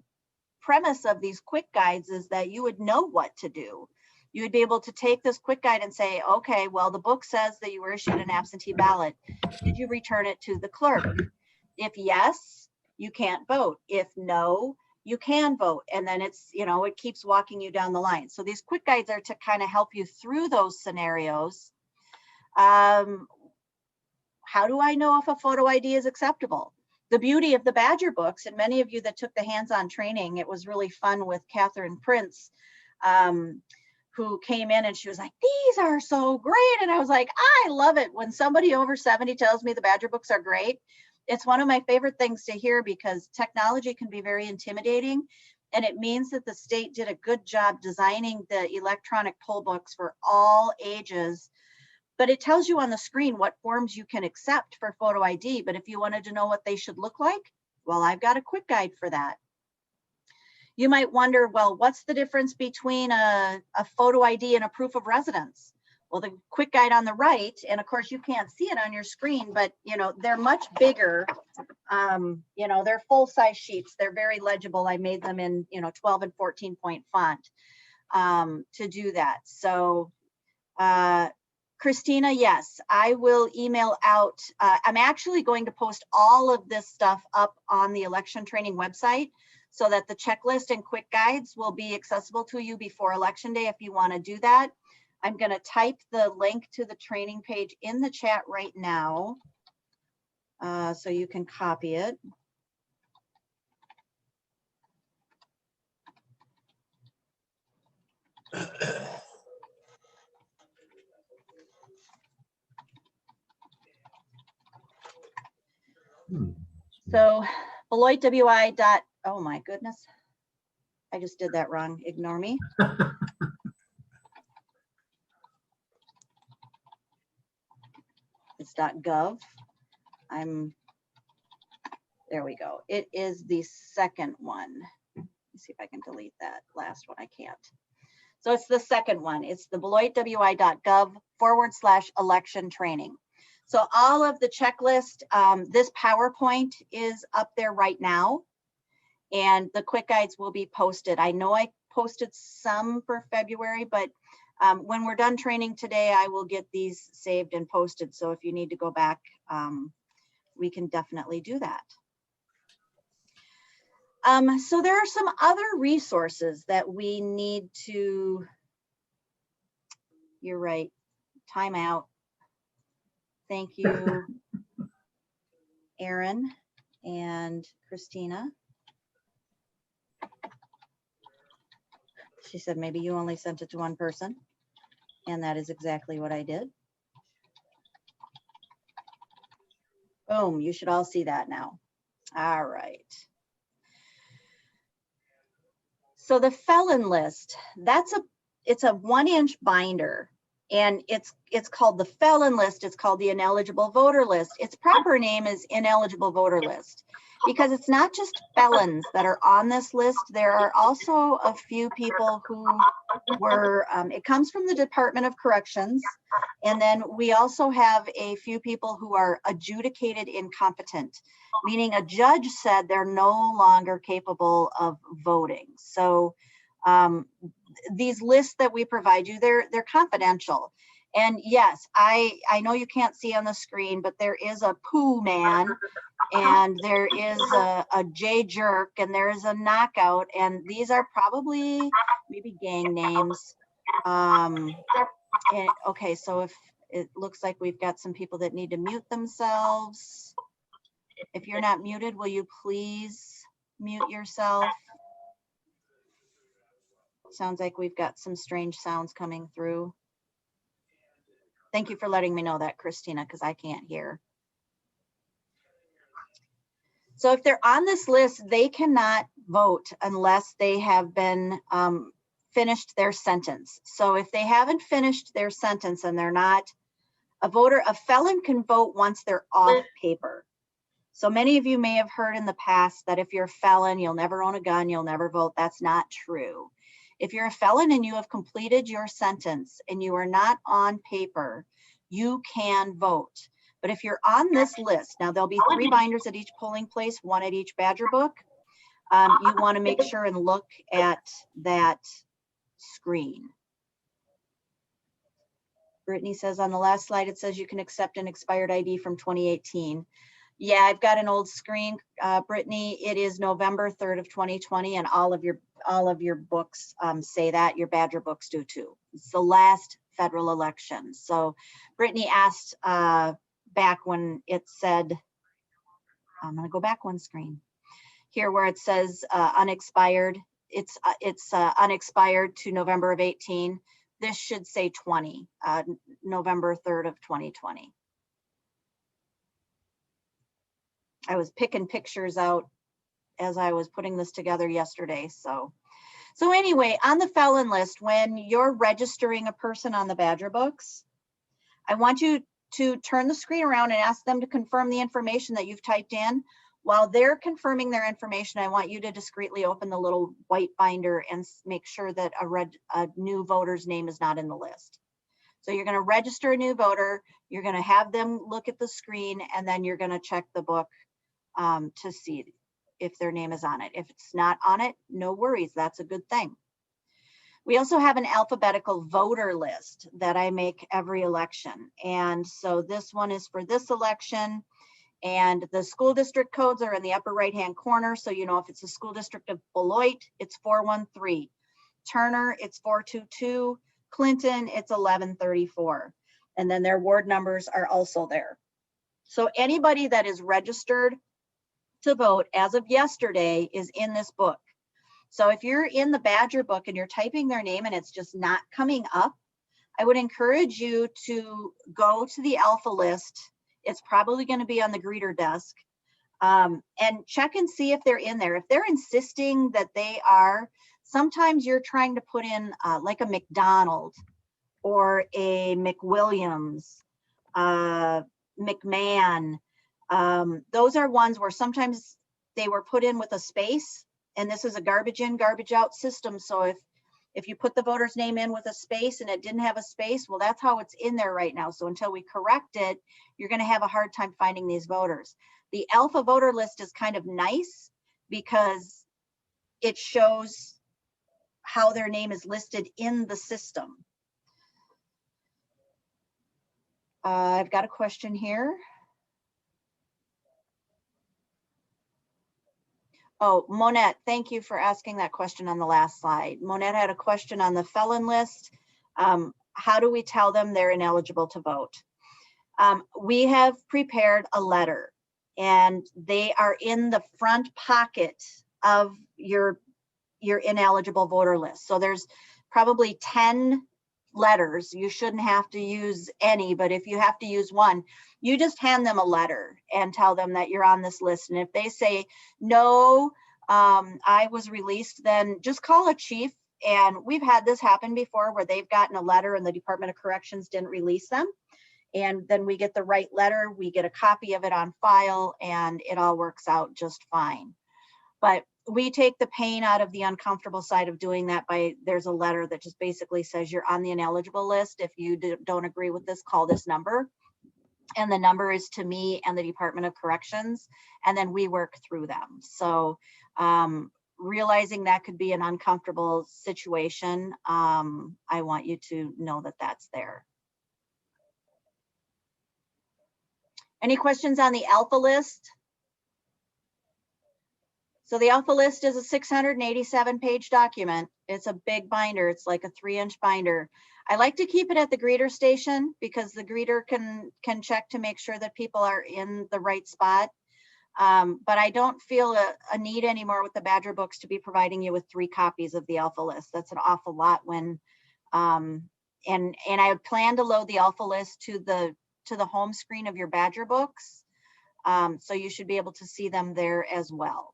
A: premise of these quick guides, is that you would know what to do. You would be able to take this quick guide and say, okay, well, the book says that you were issued an absentee ballot. Did you return it to the clerk? If yes, you can't vote. If no, you can vote. And then it's, it keeps walking you down the line. So these quick guides are to kind of help you through those scenarios. How do I know if a photo ID is acceptable? The beauty of the Badger books, and many of you that took the hands-on training, it was really fun with Catherine Prince, who came in and she was like, these are so great. And I was like, I love it when somebody over 70 tells me the Badger books are great. It's one of my favorite things to hear, because technology can be very intimidating. And it means that the state did a good job designing the electronic poll books for all ages. But it tells you on the screen what forms you can accept for photo ID. But if you wanted to know what they should look like, well, I've got a quick guide for that. You might wonder, well, what's the difference between a photo ID and a proof of residence? Well, the quick guide on the right, and of course you can't see it on your screen, but they're much bigger You know, they're full-size sheets. They're very legible. I made them in, 12 and 14 point font to do that. So Christina, yes, I will email out. I'm actually going to post all of this stuff up on the election training website so that the checklist and quick guides will be accessible to you before election day if you want to do that. I'm going to type the link to the training page in the chat right now so you can copy it. So Beloit WI dot, oh my goodness. I just did that wrong. Ignore me. It's .gov. There we go. It is the second one. Let's see if I can delete that last one. I can't. So it's the second one. It's the beloitwi.gov/election training. So all of the checklist, this PowerPoint is up there right now, and the quick guides will be posted. I know I posted some for February, but when we're done training today, I will get these saved and posted. So if you need to go back, we can definitely do that. So there are some other resources that we need to, you're right, time out. Thank you, Aaron and Christina. She said maybe you only sent it to one person, and that is exactly what I did. Boom, you should all see that now. All right. So the felon list, it's a 1-inch binder, and it's called the felon list. It's called the ineligible voter list. Its proper name is ineligible voter list because it's not just felons that are on this list. There are also a few people who were, it comes from the Department of Corrections. And then we also have a few people who are adjudicated incompetent, meaning a judge said they're no longer capable of voting. So these lists that we provide you, they're confidential. And yes, I know you can't see on the screen, but there is a poo man, and there is a J jerk, and there is a knockout, and these are probably maybe gang names. Okay, so if it looks like we've got some people that need to mute themselves. If you're not muted, will you please mute yourself? Sounds like we've got some strange sounds coming through. Thank you for letting me know that, Christina, because I can't hear. So if they're on this list, they cannot vote unless they have been finished their sentence. So if they haven't finished their sentence and they're not a voter, a felon can vote once they're off paper. So many of you may have heard in the past that if you're a felon, you'll never own a gun, you'll never vote. That's not true. If you're a felon and you have completed your sentence and you are not on paper, you can vote. But if you're on this list, now there'll be 3 binders at each polling place, 1 at each Badger book. You want to make sure and look at that screen. Brittany says on the last slide, it says you can accept an expired ID from 2018. Yeah, I've got an old screen, Brittany. It is November 3rd of 2020, and all of your books say that. Your Badger books do too. It's the last federal election. So Brittany asked back when it said, I'm going to go back one screen here where it says unexpired. It's unexpired to November of 18. This should say 20, November 3rd of 2020. I was picking pictures out as I was putting this together yesterday. So anyway, on the felon list, when you're registering a person on the Badger books, I want you to turn the screen around and ask them to confirm the information that you've typed in. While they're confirming their information, I want you to discreetly open the little white binder and make sure that a new voter's name is not in the list. So you're going to register a new voter, you're going to have them look at the screen, and then you're going to check the book to see if their name is on it. If it's not on it, no worries, that's a good thing. We also have an alphabetical voter list that I make every election. And so this one is for this election, and the school district codes are in the upper right-hand corner. So you know if it's the school district of Beloit, it's 413. Turner, it's 422. Clinton, it's 1134. And then their ward numbers are also there. So anybody that is registered to vote as of yesterday is in this book. So if you're in the Badger book and you're typing their name and it's just not coming up, I would encourage you to go to the alpha list. It's probably going to be on the greeter desk, and check and see if they're in there. If they're insisting that they are, sometimes you're trying to put in like a McDonald or a McWilliams, McMahon. Those are ones where sometimes they were put in with a space, and this is a garbage in, garbage out system. So if you put the voter's name in with a space and it didn't have a space, well, that's how it's in there right now. So until we correct it, you're going to have a hard time finding these voters. The alpha voter list is kind of nice because it shows how their name is listed in the system. I've got a question here. Oh, Monette, thank you for asking that question on the last slide. Monette had a question on the felon list. How do we tell them they're ineligible to vote? We have prepared a letter, and they are in the front pocket of your ineligible voter list. So there's probably 10 letters. You shouldn't have to use any, but if you have to use one, you just hand them a letter and tell them that you're on this list. And if they say, no, I was released, then just call a chief. And we've had this happen before where they've gotten a letter and the Department of Corrections didn't release them. And then we get the right letter, we get a copy of it on file, and it all works out just fine. But we take the pain out of the uncomfortable side of doing that by, there's a letter that just basically says you're on the ineligible list. If you don't agree with this, call this number. And the number is to me and the Department of Corrections, and then we work through them. So realizing that could be an uncomfortable situation, I want you to know that that's there. Any questions on the alpha list? So the alpha list is a 687 page document. It's a big binder. It's like a 3-inch binder. I like to keep it at the greeter station because the greeter can check to make sure that people are in the right spot. But I don't feel a need anymore with the Badger books to be providing you with 3 copies of the alpha list. That's an awful lot when, and I plan to load the alpha list to the home screen of your Badger books. So you should be able to see them there as well.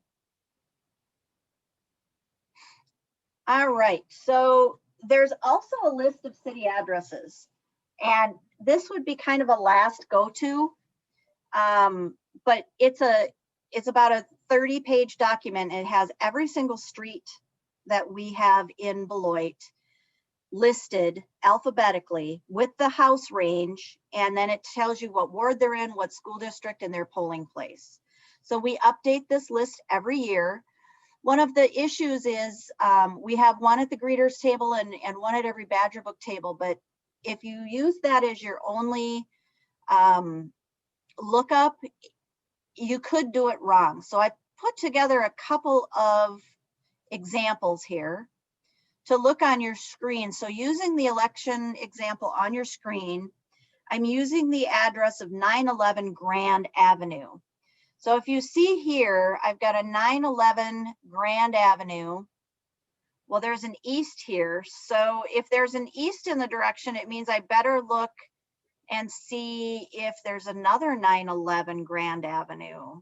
A: All right, so there's also a list of city addresses, and this would be kind of a last go-to, but it's about a 30-page document. It has every single street that we have in Beloit listed alphabetically with the house range, and then it tells you what ward they're in, what school district, and their polling place. So we update this list every year. One of the issues is we have one at the greeters table and one at every Badger book table, but if you use that as your only lookup, you could do it wrong. So I put together a couple of examples here to look on your screen. So using the election example on your screen, I'm using the address of 911 Grand Avenue. So if you see here, I've got a 911 Grand Avenue. Well, there's an east here. So if there's an east in the direction, it means I better look and see if there's another 911 Grand Avenue.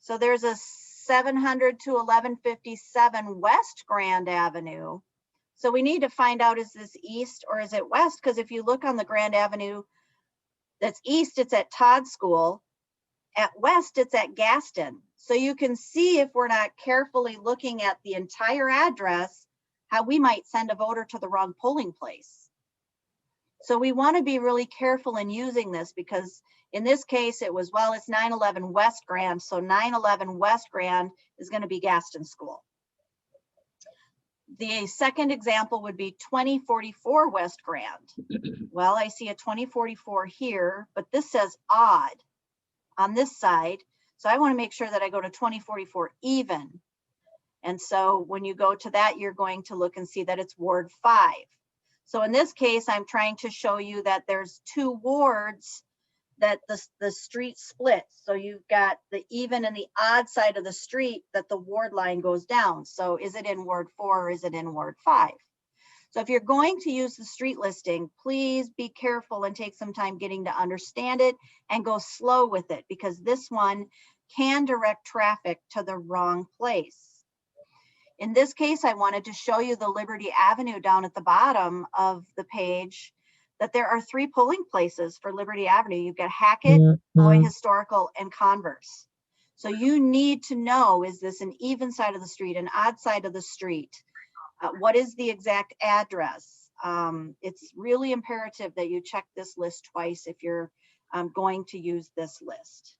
A: So there's a 700 to 1157 West Grand Avenue. So we need to find out, is this east or is it west? Because if you look on the Grand Avenue that's east, it's at Todd School. At west, it's at Gaston. So you can see, if we're not carefully looking at the entire address, how we might send a voter to the wrong polling place. So we want to be really careful in using this, because in this case it was, well, it's 911 West Grand, so 911 West Grand is going to be Gaston School. The second example would be 2044 West Grand. Well, I see a 2044 here, but this says odd on this side. So I want to make sure that I go to 2044 even. And so when you go to that, you're going to look and see that it's Ward 5. So in this case, I'm trying to show you that there's two wards that the street splits. So you've got the even and the odd side of the street that the ward line goes down. So is it in Ward 4 or is it in Ward 5? So if you're going to use the street listing, please be careful and take some time getting to understand it and go slow with it, because this one can direct traffic to the wrong place. In this case, I wanted to show you the Liberty Avenue down at the bottom of the page, that there are 3 polling places for Liberty Avenue. You've got Hackett, Beloit Historical, and Converse. So you need to know, is this an even side of the street, an odd side of the street? What is the exact address? It's really imperative that you check this list twice if you're going to use this list.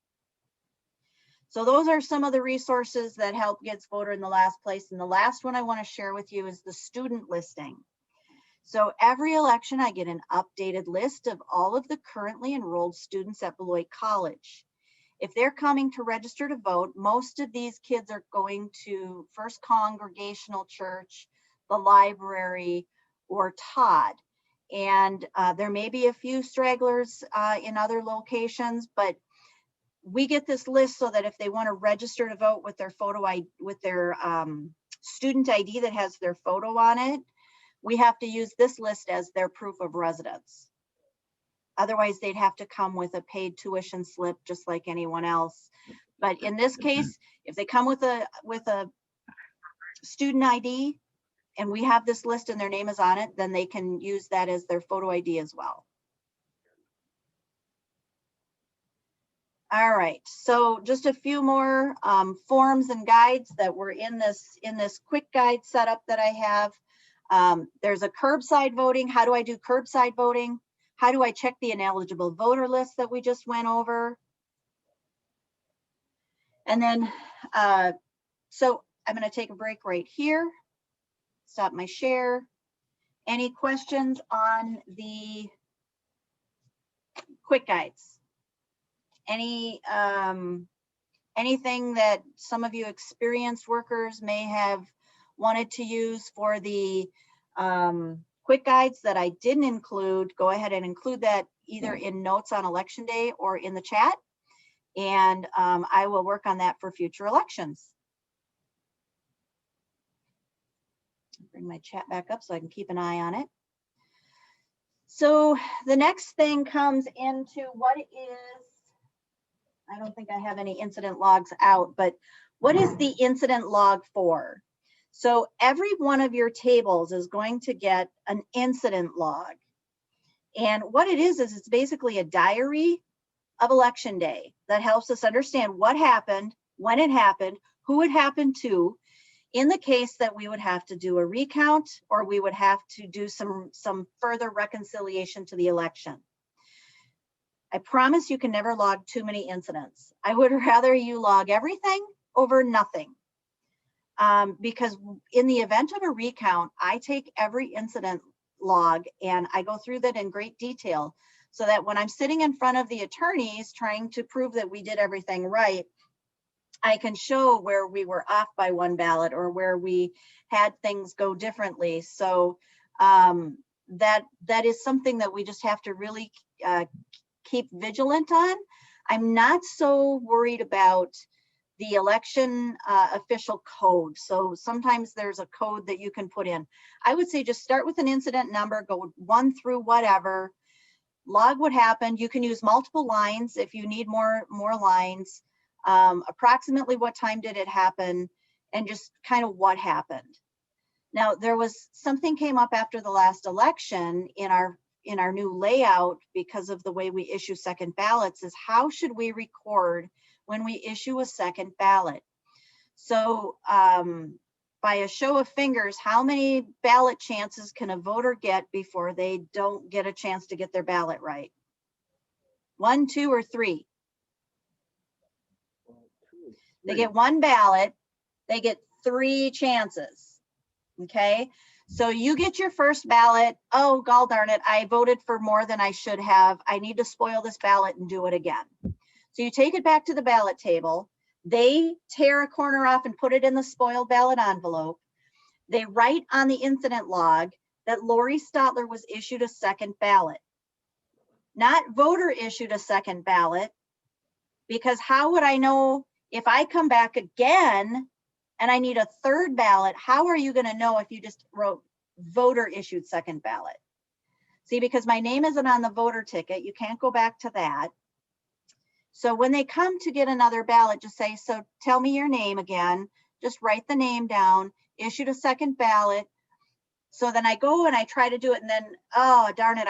A: So those are some of the resources that help gets voter in the last place. And the last one I want to share with you is the student listing. So every election, I get an updated list of all of the currently enrolled students at Beloit College. If they're coming to register to vote, most of these kids are going to First Congregational Church, the library, or Todd. And there may be a few stragglers in other locations, but we get this list so that if they want to register to vote with their photo ID, with their student ID that has their photo on it, we have to use this list as their proof of residence. Otherwise, they'd have to come with a paid tuition slip, just like anyone else. But in this case, if they come with a student ID and we have this list and their name is on it, then they can use that as their photo ID as well. All right, so just a few more forms and guides that were in this quick guide setup that I have. There's a curbside voting. How do I do curbside voting? How do I check the ineligible voter list that we just went over? And then, so I'm going to take a break right here. Stop my share. Any questions on the quick guides? Anything that some of you experienced workers may have wanted to use for the quick guides that I didn't include? Go ahead and include that either in notes on election day or in the chat, and I will work on that for future elections. Bring my chat back up so I can keep an eye on it. So the next thing comes into what is, I don't think I have any incident logs out, but what is the incident log for? So every one of your tables is going to get an incident log. And what it is it's basically a diary of election day that helps us understand what happened, when it happened, who it happened to, in the case that we would have to do a recount or we would have to do some further reconciliation to the election. I promise you can never log too many incidents. I would rather you log everything over nothing. Because in the event of a recount, I take every incident log and I go through that in great detail so that when I'm sitting in front of the attorneys trying to prove that we did everything right, I can show where we were off by one ballot or where we had things go differently. So that is something that we just have to really keep vigilant on. I'm not so worried about the election official code. So sometimes there's a code that you can put in. I would say just start with an incident number, go 1 through whatever, log what happened. You can use multiple lines if you need more lines. Approximately what time did it happen, and just kind of what happened. Now, there was something came up after the last election in our new layout because of the way we issue second ballots, is how should we record when we issue a second ballot? So by a show of fingers, how many ballot chances can a voter get before they don't get a chance to get their ballot right? 1, 2, or 3? They get 1 ballot, they get 3 chances. Okay, so you get your first ballot. Oh, gall darn it, I voted for more than I should have. I need to spoil this ballot and do it again. So you take it back to the ballot table. They tear a corner off and put it in the spoiled ballot envelope. They write on the incident log that Lori Stotler was issued a second ballot. Not voter issued a second ballot, because how would I know if I come back again and I need a third ballot? How are you going to know if you just wrote voter issued second ballot? See, because my name isn't on the voter ticket, you can't go back to that. So when they come to get another ballot, just say, so tell me your name again, just write the name down, issued a second ballot. So then I go and I try to do it, and then, oh, darn it,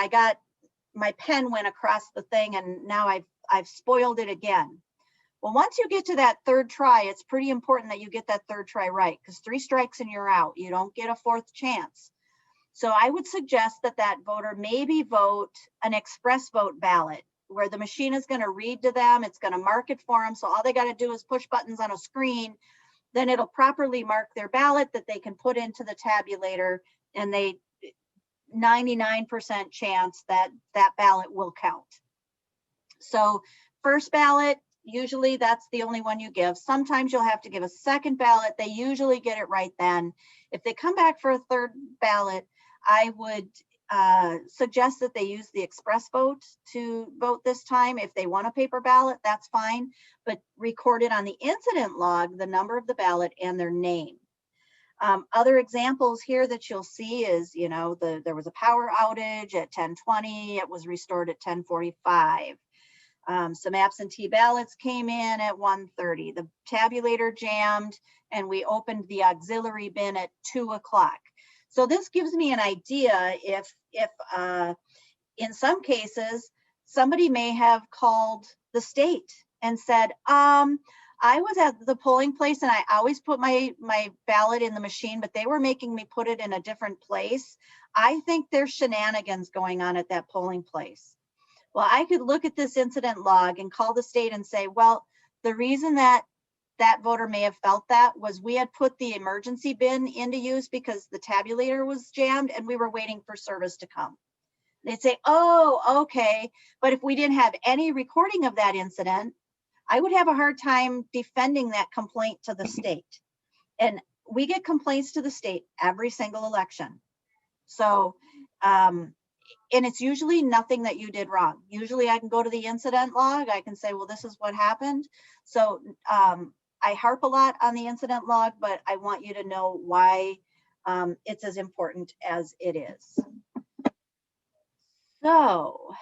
A: my pen went across the thing, and now I've spoiled it again. Well, once you get to that third try, it's pretty important that you get that third try right, because 3 strikes and you're out. You don't get a 4th chance. So I would suggest that voter maybe vote an express vote ballot, where the machine is going to read to them. It's going to mark it for them. So all they got to do is push buttons on a screen. Then it'll properly mark their ballot that they can put into the tabulator, and 99% chance that ballot will count. So first ballot, usually that's the only one you give. Sometimes you'll have to give a second ballot. They usually get it right then. If they come back for a third ballot, I would suggest that they use the express vote to vote this time. If they want a paper ballot, that's fine, but record it on the incident log, the number of the ballot and their name. Other examples here that you'll see is, there was a power outage at 10:20. It was restored at 10:45. Some absentee ballots came in at 1:30. The tabulator jammed, and we opened the auxiliary bin at 2 o'clock. So this gives me an idea if in some cases, somebody may have called the state and said, I was at the polling place and I always put my ballot in the machine, but they were making me put it in a different place. I think there's shenanigans going on at that polling place. Well, I could look at this incident log and call the state and say, well, the reason that voter may have felt that was we had put the emergency bin into use because the tabulator was jammed and we were waiting for service to come. They'd say, oh, okay. But if we didn't have any recording of that incident, I would have a hard time defending that complaint to the state. And we get complaints to the state every single election. So, and it's usually nothing that you did wrong. Usually I can go to the incident log. I can say, well, this is what happened. So I harp a lot on the incident log, but I want you to know why it's as important as it is. So,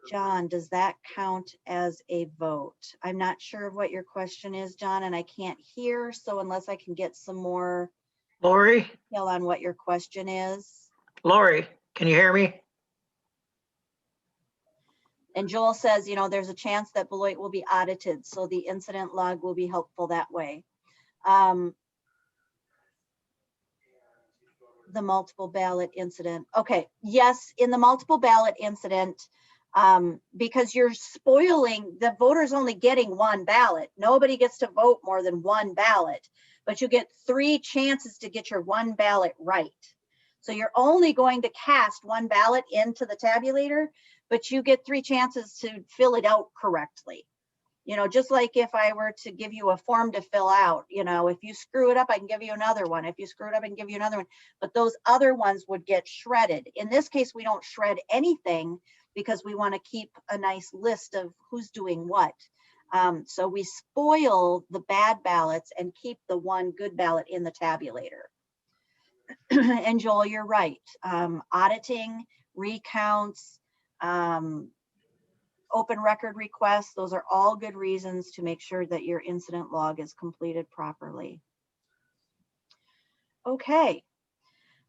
A: John, does that count as a vote? I'm not sure of what your question is, John, and I can't hear. So unless I can get some more
B: Lori,
A: detail on what your question is.
B: Lori, can you hear me?
A: And Joel says, there's a chance that Beloit will be audited, so the incident log will be helpful that way. The multiple ballot incident. Okay, yes, in the multiple ballot incident, because you're spoiling, the voter's only getting 1 ballot. Nobody gets to vote more than 1 ballot, but you get 3 chances to get your 1 ballot right. So you're only going to cast 1 ballot into the tabulator, but you get 3 chances to fill it out correctly. Just like if I were to give you a form to fill out, if you screw it up, I can give you another one. If you screw it up, I can give you another one. But those other ones would get shredded. In this case, we don't shred anything because we want to keep a nice list of who's doing what. So we spoil the bad ballots and keep the 1 good ballot in the tabulator. And Joel, you're right. Auditing, recounts, open record requests, those are all good reasons to make sure that your incident log is completed properly. Okay,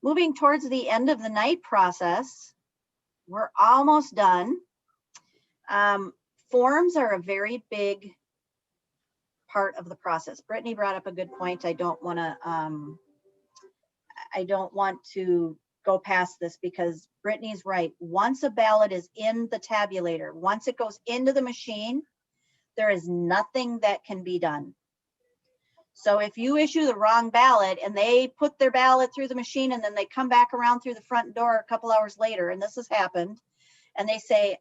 A: moving towards the end of the night process, we're almost done. Forms are a very big part of the process. Brittany brought up a good point. I don't want to go past this because Brittany's right. Once a ballot is in the tabulator, once it goes into the machine, there is nothing that can be done. So if you issue the wrong ballot and they put their ballot through the machine and then they come back around through the front door a couple hours later, and this has happened, and they say,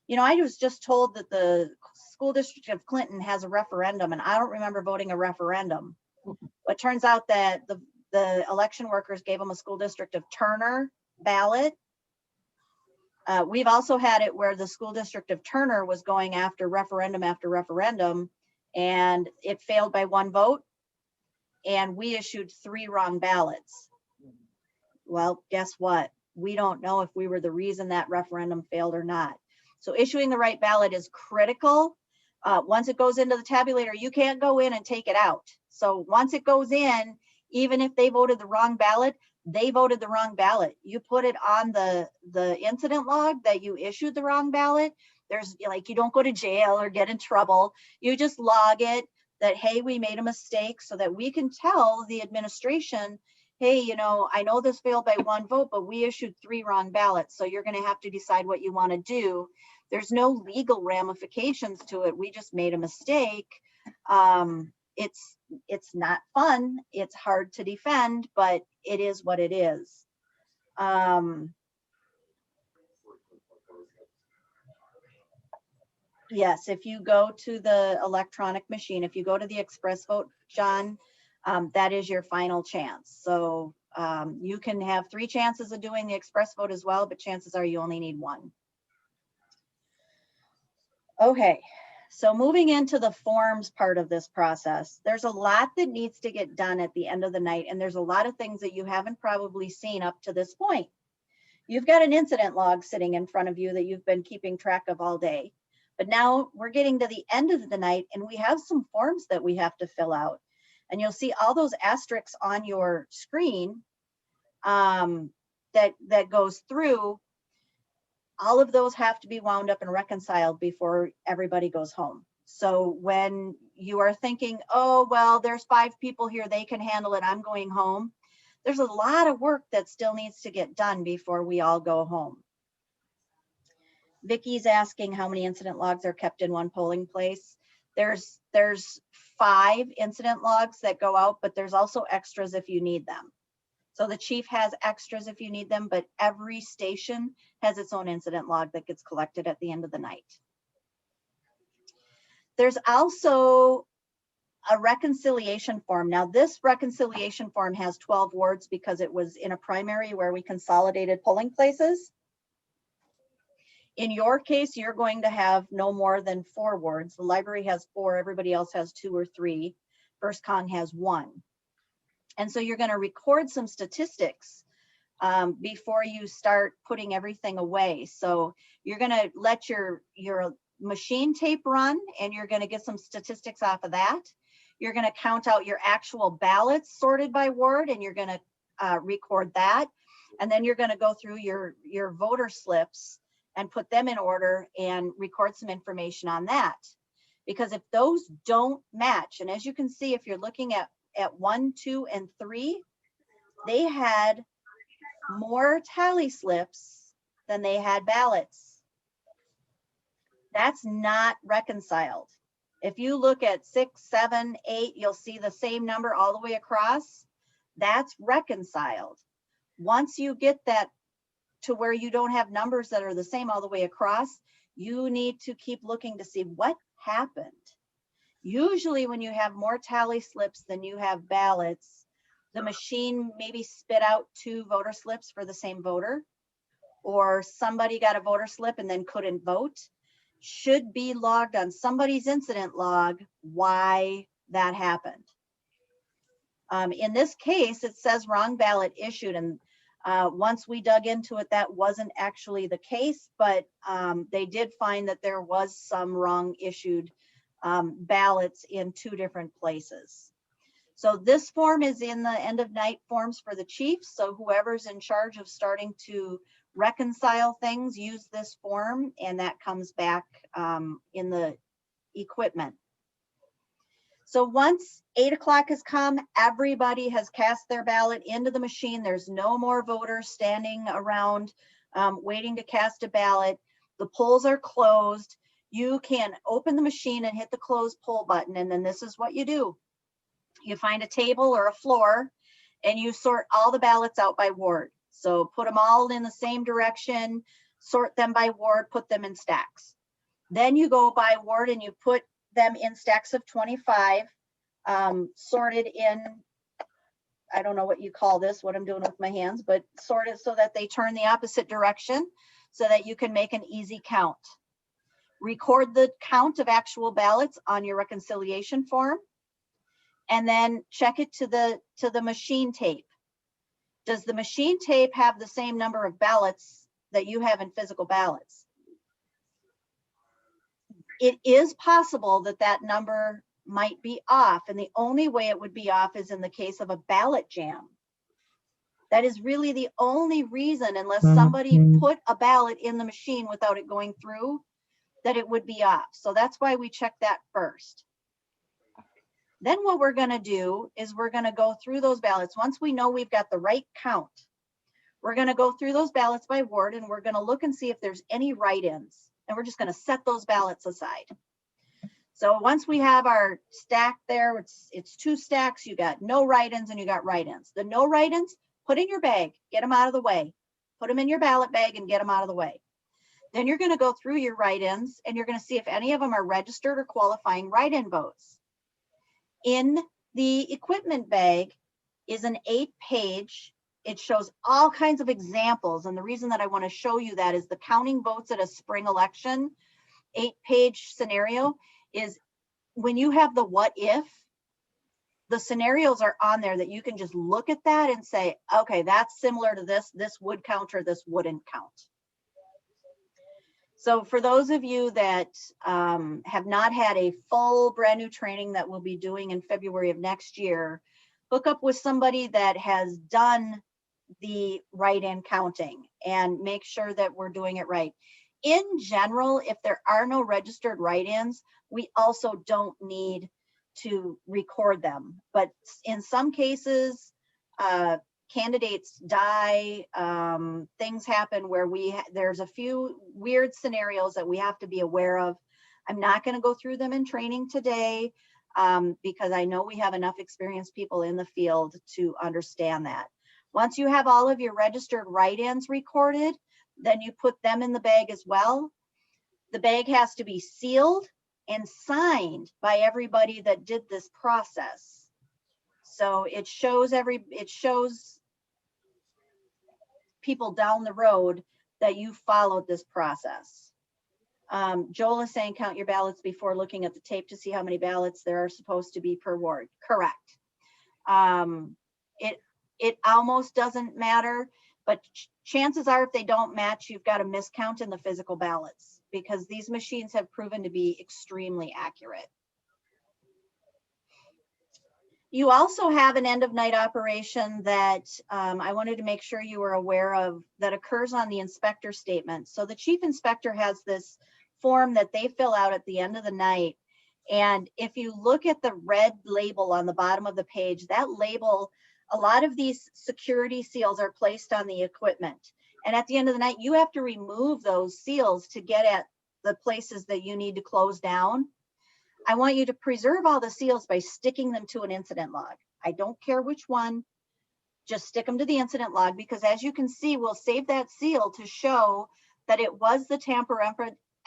A: you know, I was just told that the school district of Clinton has a referendum and I don't remember voting a referendum. But it turns out that the election workers gave them a school district of Turner ballot. We've also had it where the school district of Turner was going after referendum and it failed by 1 vote. And we issued 3 wrong ballots. Well, guess what? We don't know if we were the reason that referendum failed or not. So issuing the right ballot is critical. Once it goes into the tabulator, you can't go in and take it out. So once it goes in, even if they voted the wrong ballot, they voted the wrong ballot. You put it on the incident log that you issued the wrong ballot. There's like, you don't go to jail or get in trouble. You just log it that, hey, we made a mistake so that we can tell the administration, hey, you know, I know this failed by 1 vote, but we issued 3 wrong ballots. So you're going to have to decide what you want to do. There's no legal ramifications to it. We just made a mistake. It's not fun. It's hard to defend, but it is what it is. Yes, if you go to the electronic machine, if you go to the express vote, John, that is your final chance. So you can have 3 chances of doing the express vote as well, but chances are you only need 1. Okay, so moving into the forms part of this process, there's a lot that needs to get done at the end of the night, and there's a lot of things that you haven't probably seen up to this point. You've got an incident log sitting in front of you that you've been keeping track of all day. But now we're getting to the end of the night and we have some forms that we have to fill out. And you'll see all those asterisks on your screen that goes through. All of those have to be wound up and reconciled before everybody goes home. So when you are thinking, oh, well, there's 5 people here, they can handle it, I'm going home. There's a lot of work that still needs to get done before we all go home. Vicky's asking how many incident logs are kept in one polling place. There's 5 incident logs that go out, but there's also extras if you need them. So the chief has extras if you need them, but every station has its own incident log that gets collected at the end of the night. There's also a reconciliation form. Now this reconciliation form has 12 words because it was in a primary where we consolidated polling places. In your case, you're going to have no more than 4 words. The library has 4, everybody else has 2 or 3. First Cong has 1. And so you're going to record some statistics before you start putting everything away. So you're going to let your machine tape run and you're going to get some statistics off of that. You're going to count out your actual ballots sorted by ward and you're going to record that. And then you're going to go through your voter slips and put them in order and record some information on that. Because if those don't match, and as you can see, if you're looking at 1, 2, and 3, they had more tally slips than they had ballots. That's not reconciled. If you look at 6, 7, 8, you'll see the same number all the way across. That's reconciled. Once you get that to where you don't have numbers that are the same all the way across, you need to keep looking to see what happened. Usually when you have more tally slips than you have ballots, the machine maybe spit out 2 voter slips for the same voter, or somebody got a voter slip and then couldn't vote. Should be logged on somebody's incident log why that happened. In this case, it says wrong ballot issued, and once we dug into it, that wasn't actually the case, but they did find that there was some wrong issued ballots in 2 different places. So this form is in the end of night forms for the chiefs. So whoever's in charge of starting to reconcile things, use this form, and that comes back in the equipment. So once 8 o'clock has come, everybody has cast their ballot into the machine. There's no more voters standing around waiting to cast a ballot. The polls are closed. You can open the machine and hit the close poll button. And then this is what you do. You find a table or a floor and you sort all the ballots out by ward. So put them all in the same direction, sort them by ward, put them in stacks. Then you go by ward and you put them in stacks of 25, sorted in, I don't know what you call this, what I'm doing with my hands, but sorted so that they turn the opposite direction so that you can make an easy count. Record the count of actual ballots on your reconciliation form and then check it to the machine tape. Does the machine tape have the same number of ballots that you have in physical ballots? It is possible that that number might be off, and the only way it would be off is in the case of a ballot jam. That is really the only reason, unless somebody put a ballot in the machine without it going through, that it would be off. So that's why we check that first. Then what we're going to do is we're going to go through those ballots. Once we know we've got the right count, we're going to go through those ballots by ward and we're going to look and see if there's any write-ins. And we're just going to set those ballots aside. So once we have our stack there, it's 2 stacks, you got no write-ins and you got write-ins. The no write-ins, put in your bag, get them out of the way. Put them in your ballot bag and get them out of the way. Then you're going to go through your write-ins and you're going to see if any of them are registered or qualifying write-in votes. In the equipment bag is an 8-page. It shows all kinds of examples. And the reason that I want to show you that is the counting votes at a spring election 8-page scenario is when you have the what if, the scenarios are on there that you can just look at that and say, okay, that's similar to this. This would count or this wouldn't count. So for those of you that have not had a full brand new training that we'll be doing in February of next year, hook up with somebody that has done the write-in counting and make sure that we're doing it right. In general, if there are no registered write-ins, we also don't need to record them. But in some cases, candidates die, things happen where there's a few weird scenarios that we have to be aware of. I'm not going to go through them in training today because I know we have enough experienced people in the field to understand that. Once you have all of your registered write-ins recorded, then you put them in the bag as well. The bag has to be sealed and signed by everybody that did this process. So it shows people down the road that you followed this process. Joel is saying count your ballots before looking at the tape to see how many ballots there are supposed to be per ward. Correct. It almost doesn't matter, but chances are if they don't match, you've got a miscount in the physical ballots because these machines have proven to be extremely accurate. You also have an end of night operation that I wanted to make sure you were aware of that occurs on the inspector statement. So the chief inspector has this form that they fill out at the end of the night. And if you look at the red label on the bottom of the page, that label, a lot of these security seals are placed on the equipment. And at the end of the night, you have to remove those seals to get at the places that you need to close down. I want you to preserve all the seals by sticking them to an incident log. I don't care which one, just stick them to the incident log because as you can see, we'll save that seal to show that it was the tamper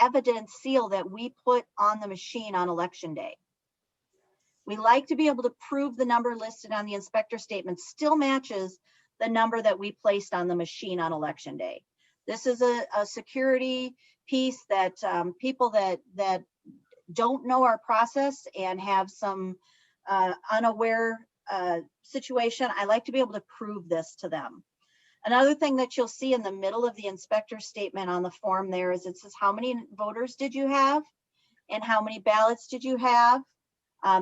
A: evidence seal that we put on the machine on election day. We like to be able to prove the number listed on the inspector statement still matches the number that we placed on the machine on election day. This is a security piece that people that don't know our process and have some unaware situation, I like to be able to prove this to them. Another thing that you'll see in the middle of the inspector statement on the form there is it says how many voters did you have and how many ballots did you have.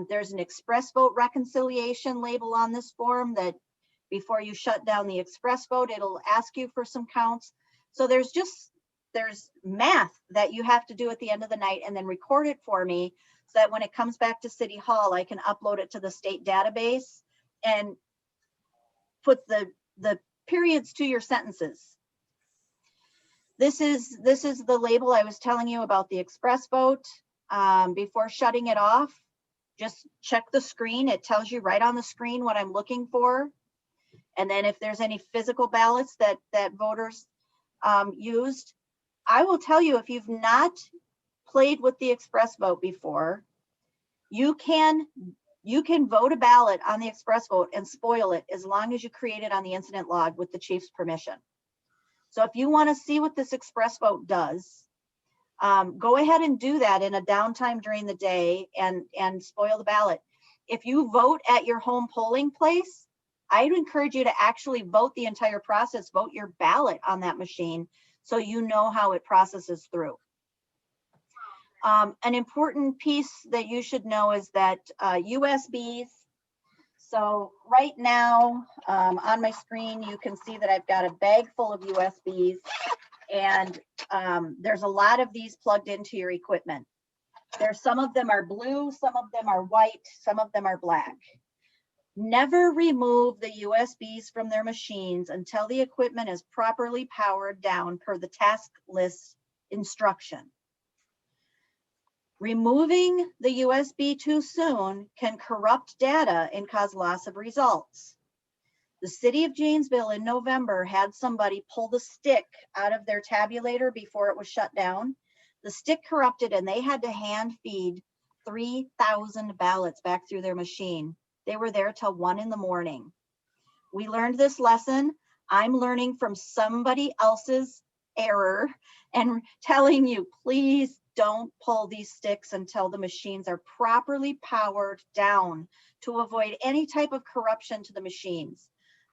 A: There's an express vote reconciliation label on this form that before you shut down the express vote, it'll ask you for some counts. So there's math that you have to do at the end of the night and then record it for me so that when it comes back to City Hall, I can upload it to the state database and put the periods to your sentences. This is the label I was telling you about the express vote. Before shutting it off, just check the screen. It tells you right on the screen what I'm looking for. And then if there's any physical ballots that voters used, I will tell you, if you've not played with the express vote before, you can vote a ballot on the express vote and spoil it as long as you create it on the incident log with the chief's permission. So if you want to see what this express vote does, go ahead and do that in a downtime during the day and spoil the ballot. If you vote at your home polling place, I would encourage you to actually vote the entire process, vote your ballot on that machine so you know how it processes through. An important piece that you should know is that USBs. So right now on my screen, you can see that I've got a bag full of USBs, and there's a lot of these plugged into your equipment. Some of them are blue, some of them are white, some of them are black. Never remove the USBs from their machines until the equipment is properly powered down per the task list instruction. Removing the USB too soon can corrupt data and cause loss of results. The city of Janesville in November had somebody pull the stick out of their tabulator before it was shut down. The stick corrupted and they had to hand feed 3,000 ballots back through their machine. They were there till 1 in the morning. We learned this lesson. I'm learning from somebody else's error and telling you, please don't pull these sticks until the machines are properly powered down to avoid any type of corruption to the machines.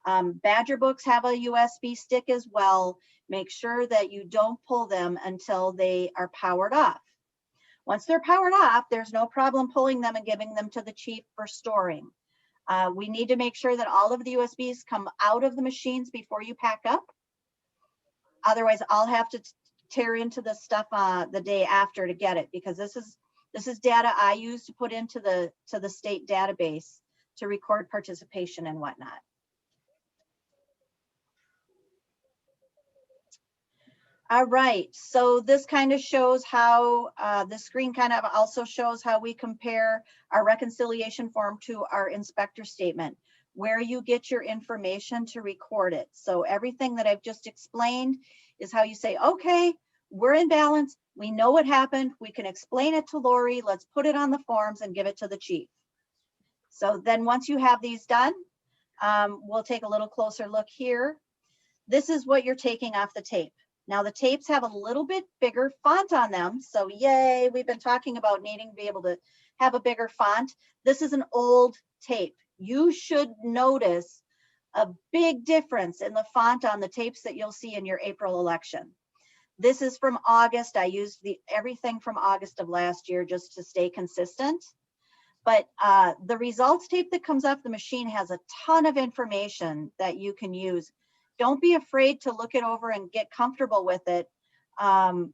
A: Badger books have a USB stick as well. Make sure that you don't pull them until they are powered off. Once they're powered off, there's no problem pulling them and giving them to the chief for storing. We need to make sure that all of the USBs come out of the machines before you pack up. Otherwise, I'll have to tear into the stuff the day after to get it, because this is data I use to put into the state database to record participation and whatnot. All right, so this kind of shows how, the screen kind of also shows how we compare our reconciliation form to our inspector statement, where you get your information to record it. So everything that I've just explained is how you say, okay, we're in balance, we know what happened, we can explain it to Lori, let's put it on the forms and give it to the chief. So then once you have these done, we'll take a little closer look here. This is what you're taking off the tape. Now the tapes have a little bit bigger font on them. So yay, we've been talking about needing to be able to have a bigger font. This is an old tape. You should notice a big difference in the font on the tapes that you'll see in your April election. This is from August. I used everything from August of last year just to stay consistent. But the results tape that comes off the machine has a ton of information that you can use. Don't be afraid to look it over and get comfortable with it,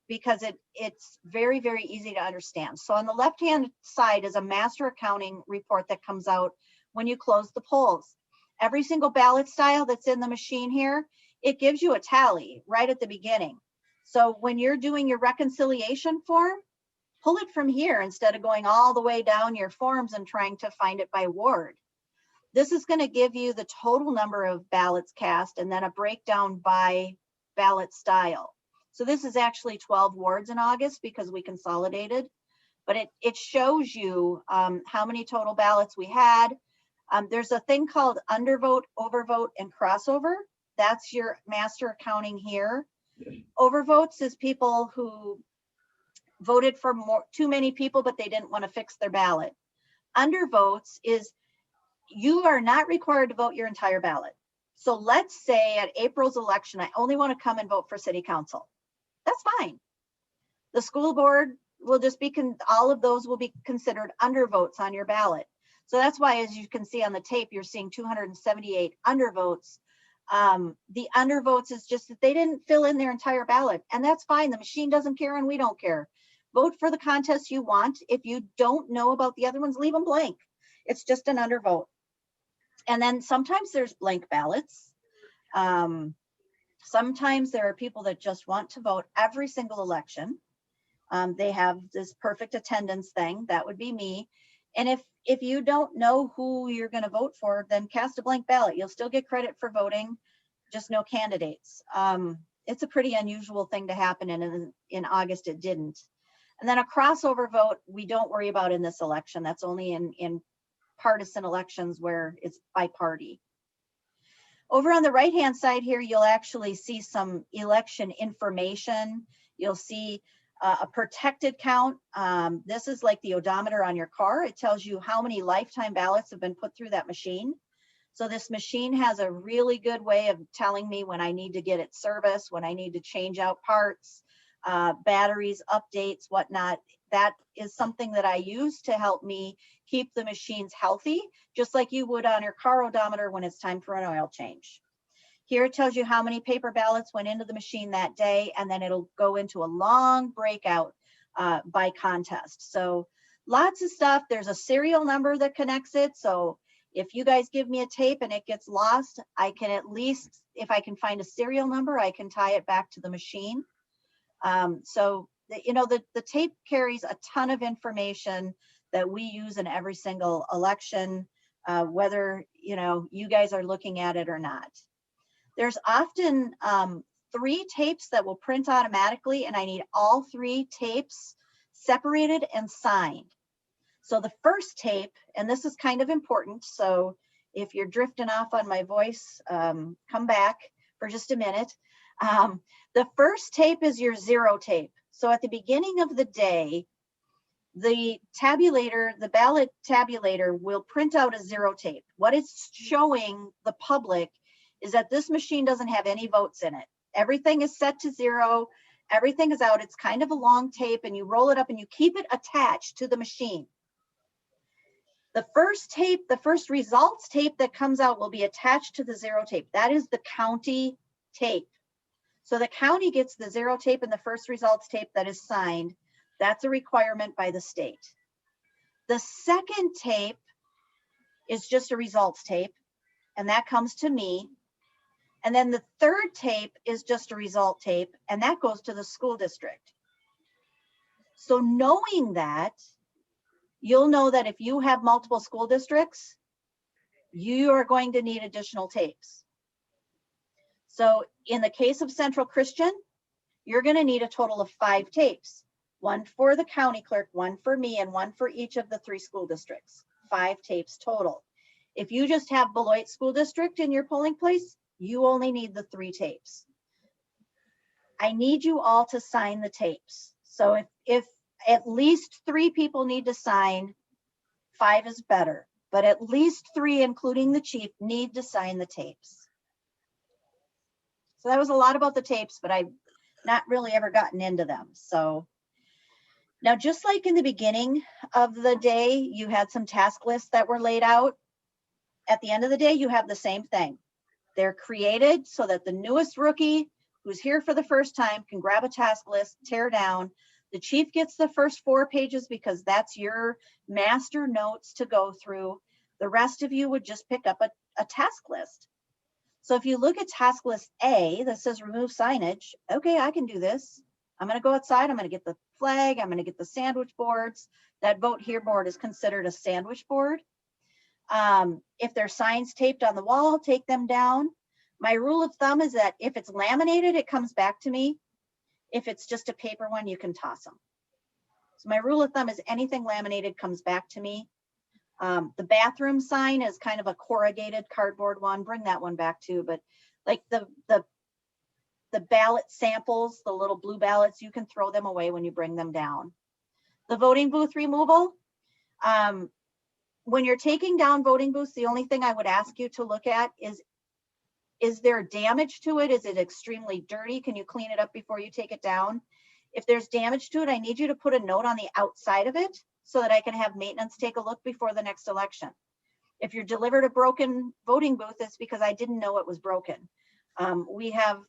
A: because it's very, very easy to understand. So on the left-hand side is a master accounting report that comes out when you close the polls. Every single ballot style that's in the machine here, it gives you a tally right at the beginning. So when you're doing your reconciliation form, pull it from here instead of going all the way down your forms and trying to find it by ward. This is going to give you the total number of ballots cast and then a breakdown by ballot style. So this is actually 12 wards in August because we consolidated, but it shows you how many total ballots we had. There's a thing called undervote, overvote, and crossover. That's your master accounting here. Overvotes is people who voted for too many people, but they didn't want to fix their ballot. Undervotes is you are not required to vote your entire ballot. So let's say at April's election, I only want to come and vote for city council. That's fine. The school board will just be, all of those will be considered undervotes on your ballot. So that's why, as you can see on the tape, you're seeing 278 undervotes. The undervotes is just that they didn't fill in their entire ballot, and that's fine. The machine doesn't care and we don't care. vote for the contest you want. If you don't know about the other ones, leave them blank. It's just an undervote. And then sometimes there's blank ballots. Sometimes there are people that just want to vote every single election. They have this perfect attendance thing. That would be me. And if you don't know who you're going to vote for, then cast a blank ballot. You'll still get credit for voting, just no candidates. It's a pretty unusual thing to happen, and in August it didn't. And then a crossover vote, we don't worry about in this election. That's only in partisan elections where it's by party. Over on the right-hand side here, you'll actually see some election information. You'll see a protected count. This is like the odometer on your car. It tells you how many lifetime ballots have been put through that machine. So this machine has a really good way of telling me when I need to get it serviced, when I need to change out parts, batteries, updates, whatnot. That is something that I use to help me keep the machines healthy, just like you would on your car odometer when it's time for an oil change. Here it tells you how many paper ballots went into the machine that day, and then it'll go into a long breakout by contest. So lots of stuff. There's a serial number that connects it. So if you guys give me a tape and it gets lost, I can at least, if I can find a serial number, I can tie it back to the machine. The tape carries a ton of information that we use in every single election, whether you guys are looking at it or not. There's often 3 tapes that will print automatically, and I need all 3 tapes separated and signed. So the first tape, and this is kind of important, so if you're drifting off on my voice, come back for just a minute. The first tape is your 0 tape. So at the beginning of the day, the tabulator, the ballot tabulator will print out a 0 tape. What it's showing the public is that this machine doesn't have any votes in it. Everything is set to 0. Everything is out. It's kind of a long tape, and you roll it up and you keep it attached to the machine. The first tape, the first results tape that comes out will be attached to the 0 tape. That is the county tape. So the county gets the 0 tape and the first results tape that is signed. That's a requirement by the state. The second tape is just a results tape, and that comes to me. And then the third tape is just a result tape, and that goes to the school district. So knowing that, you'll know that if you have multiple school districts, you are going to need additional tapes. So in the case of Central Christian, you're going to need a total of 5 tapes, 1 for the county clerk, 1 for me, and 1 for each of the 3 school districts. 5 tapes total. If you just have Beloit School District in your polling place, you only need the 3 tapes. I need you all to sign the tapes. So if at least 3 people need to sign, 5 is better, but at least 3, including the chief, need to sign the tapes. So that was a lot about the tapes, but I've not really ever gotten into them. So now, just like in the beginning of the day, you had some task lists that were laid out. At the end of the day, you have the same thing. They're created so that the newest rookie who's here for the first time can grab a task list, tear down. The chief gets the first 4 pages because that's your master notes to go through. The rest of you would just pick up a task list. So if you look at task list A that says remove signage, okay, I can do this. I'm going to go outside. I'm going to get the flag. I'm going to get the sandwich boards. That vote here board is considered a sandwich board. If there's signs taped on the wall, take them down. My rule of thumb is that if it's laminated, it comes back to me. If it's just a paper one, you can toss them. So my rule of thumb is anything laminated comes back to me. The bathroom sign is kind of a corrugated cardboard one. Bring that one back too. But like the ballot samples, the little blue ballots, you can throw them away when you bring them down. The voting booth removal. When you're taking down voting booths, the only thing I would ask you to look at is there damage to it? Is it extremely dirty? Can you clean it up before you take it down? If there's damage to it, I need you to put a note on the outside of it so that I can have maintenance take a look before the next election. If you're delivered a broken voting booth, it's because I didn't know it was broken. We have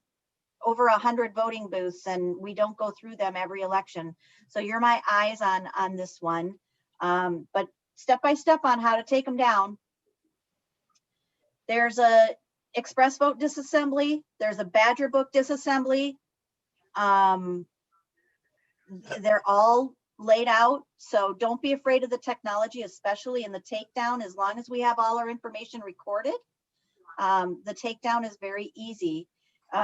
A: over 100 voting booths, and we don't go through them every election. So you're my eyes on this one. But step by step on how to take them down. There's a express vote disassembly. There's a Badger book disassembly. They're all laid out. So don't be afraid of the technology, especially in the takedown. As long as we have all our information recorded, the takedown is very easy.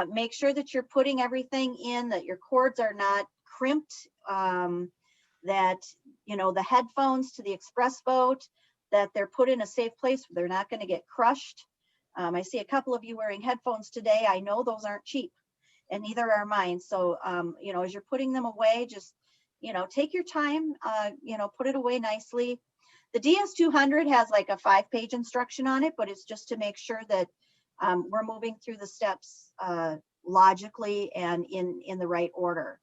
A: Make sure that you're putting everything in, that your cords are not crimped, that, you know, the headphones to the express vote, that they're put in a safe place where they're not going to get crushed. I see a couple of you wearing headphones today. I know those aren't cheap, and neither are mine. So, you know, as you're putting them away, just, you know, take your time, you know, put it away nicely. The DS200 has like a 5-page instruction on it, but it's just to make sure that we're moving through the steps logically and in the right order.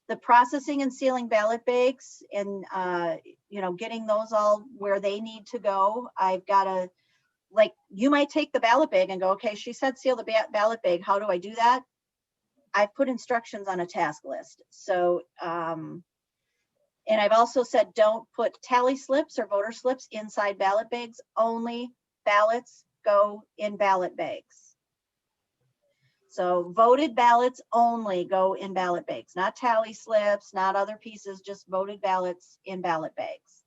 A: The processing and sealing ballot bags and, you know, getting those all where they need to go. I've got to, like, you might take the ballot bag and go, okay, she said seal the ballot bag. How do I do that? I've put instructions on a task list. So, and I've also said, don't put tally slips or voter slips inside ballot bags. Only ballots go in ballot bags. So voted ballots only go in ballot bags, not tally slips, not other pieces, just voted ballots in ballot bags.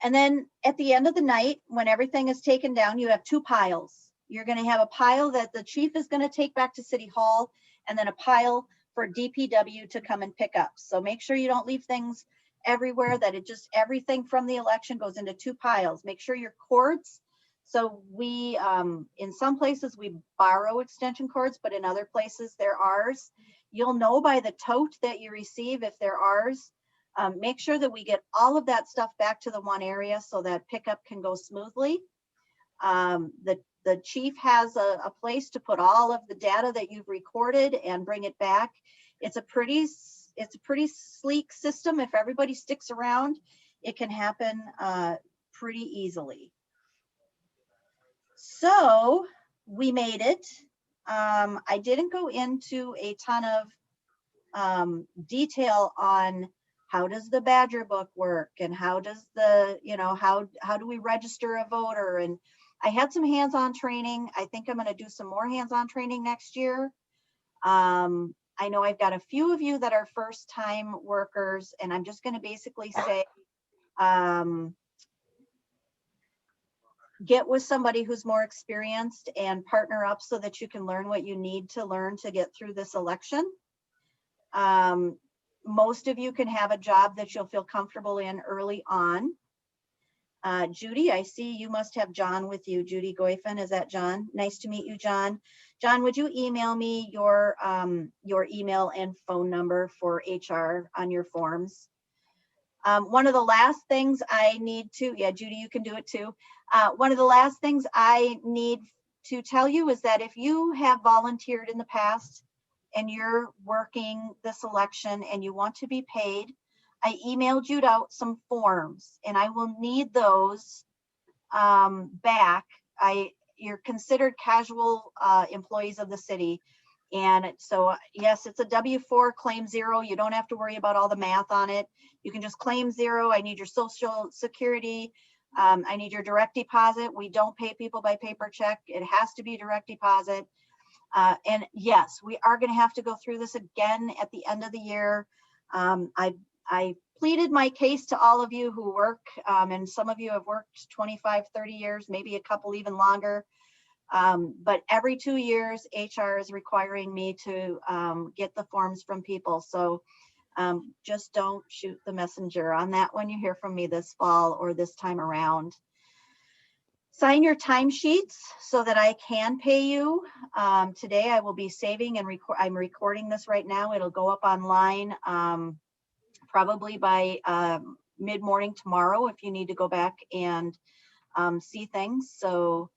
A: And then at the end of the night, when everything is taken down, you have 2 piles. You're going to have a pile that the chief is going to take back to City Hall, and then a pile for DPW to come and pick up. So make sure you don't leave things everywhere, that it just, everything from the election goes into 2 piles. Make sure your cords. So we, in some places we borrow extension cords, but in other places they're ours. You'll know by the tote that you receive if they're ours. Make sure that we get all of that stuff back to the one area so that pickup can go smoothly. The chief has a place to put all of the data that you've recorded and bring it back. It's a pretty sleek system. If everybody sticks around, it can happen pretty easily. So we made it. I didn't go into a ton of detail on how does the Badger book work, and how does the, you know, how do we register a voter? And I had some hands-on training. I think I'm going to do some more hands-on training next year. I know I've got a few of you that are first-time workers, and I'm just going to basically say, get with somebody who's more experienced and partner up so that you can learn what you need to learn to get through this election. Most of you can have a job that you'll feel comfortable in early on. Judy, I see you must have John with you. Judy Goifen, is that John? Nice to meet you, John. John, would you email me your email and phone number for HR on your forms? One of the last things I need to, yeah, Judy, you can do it too. One of the last things I need to tell you is that if you have volunteered in the past and you're working this election and you want to be paid, I emailed you out some forms, and I will need those back. You're considered casual employees of the city. And so, yes, it's a W-4, claim 0. You don't have to worry about all the math on it. You can just claim 0. I need your social security. I need your direct deposit. We don't pay people by paper check. It has to be direct deposit. And yes, we are going to have to go through this again at the end of the year. I pleaded my case to all of you who work, and some of you have worked 25, 30 years, maybe a couple even longer. But every 2 years, HR is requiring me to get the forms from people. So just don't shoot the messenger on that when you hear from me this fall or this time around. Sign your timesheets so that I can pay you. Today I will be saving and I'm recording this right now. It'll go up online probably by mid-morning tomorrow if you need to go back and see things. So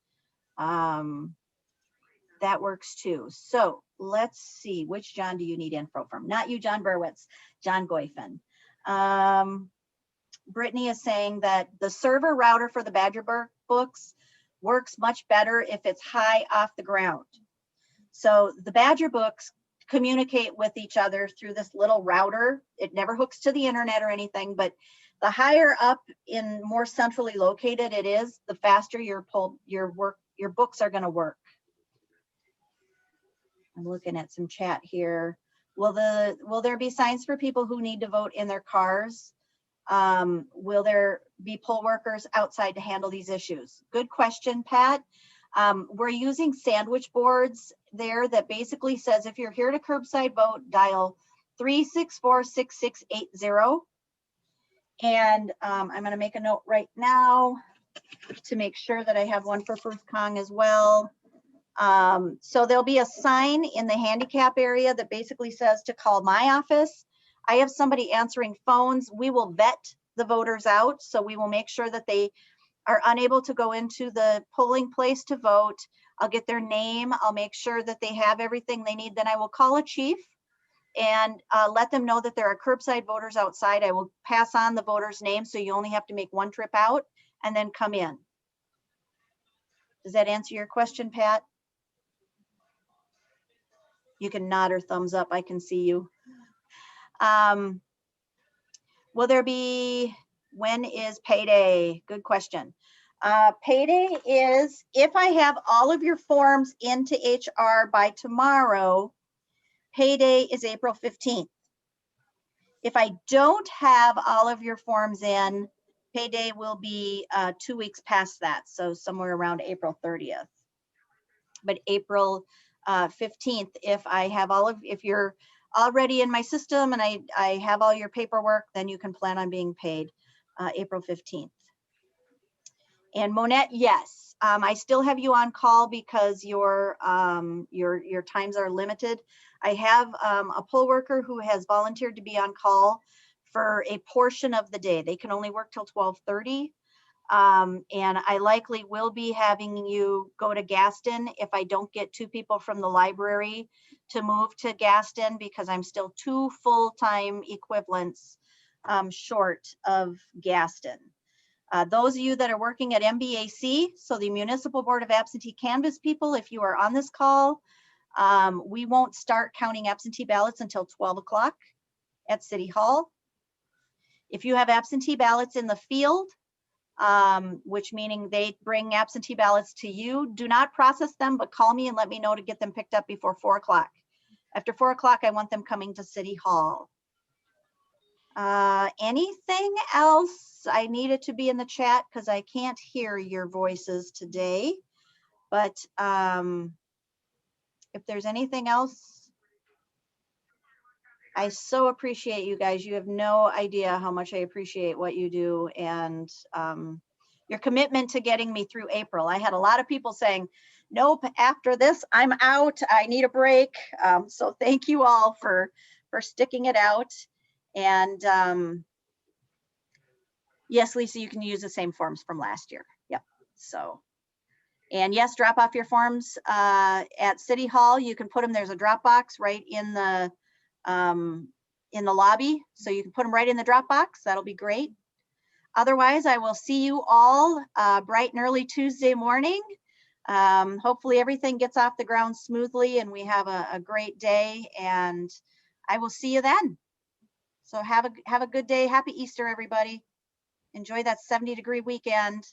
A: that works too. So let's see, which John do you need info from? Not you, John Berwitz, John Goifen. Brittany is saying that the server router for the Badger books works much better if it's high off the ground. So the Badger books communicate with each other through this little router. It never hooks to the internet or anything, but the higher up in more centrally located it is, the faster your books are going to work. I'm looking at some chat here. Will there be signs for people who need to vote in their cars? Will there be poll workers outside to handle these issues? Good question, Pat. We're using sandwich boards there that basically says if you're here to curbside vote, dial 364-6680. And I'm going to make a note right now to make sure that I have one for First Cong as well. So there'll be a sign in the handicap area that basically says to call my office. I have somebody answering phones. We will vet the voters out. So we will make sure that they are unable to go into the polling place to vote. I'll get their name. I'll make sure that they have everything they need. Then I will call a chief and let them know that there are curbside voters outside. I will pass on the voter's name. So you only have to make one trip out and then come in. Does that answer your question, Pat? You can nod or thumbs up. I can see you. Will there be, when is payday? Good question. Payday is if I have all of your forms into HR by tomorrow, payday is April 15th. If I don't have all of your forms in, payday will be 2 weeks past that. So somewhere around April 30th. But April 15th, if I have if you're already in my system and I have all your paperwork, then you can plan on being paid April 15th. And Monette, yes, I still have you on call because your times are limited. I have a poll worker who has volunteered to be on call for a portion of the day. They can only work till 12:30. And I likely will be having you go to Gaston if I don't get 2 people from the library to move to Gaston because I'm still 2 full-time equivalents short of Gaston. Those of you that are working at MBAC, so the Municipal Board of Absentee Canvass people, if you are on this call, we won't start counting absentee ballots until 12 o'clock at City Hall. If you have absentee ballots in the field, which meaning they bring absentee ballots to you, do not process them, but call me and let me know to get them picked up before 4 o'clock. After 4 o'clock, I want them coming to City Hall. Anything else? I needed to be in the chat because I can't hear your voices today, but if there's anything else, I so appreciate you guys. You have no idea how much I appreciate what you do and your commitment to getting me through April. I had a lot of people saying, nope, after this, I'm out. I need a break. So thank you all for sticking it out. And yes, Lisa, you can use the same forms from last year. Yep. So, and yes, drop off your forms at City Hall. You can put them, there's a drop box right in the lobby. So you can put them right in the drop box. That'll be great. Otherwise, I will see you all bright and early Tuesday morning. Hopefully everything gets off the ground smoothly and we have a great day, and I will see you then. So have a good day. Happy Easter, everybody. Enjoy that 70-degree weekend.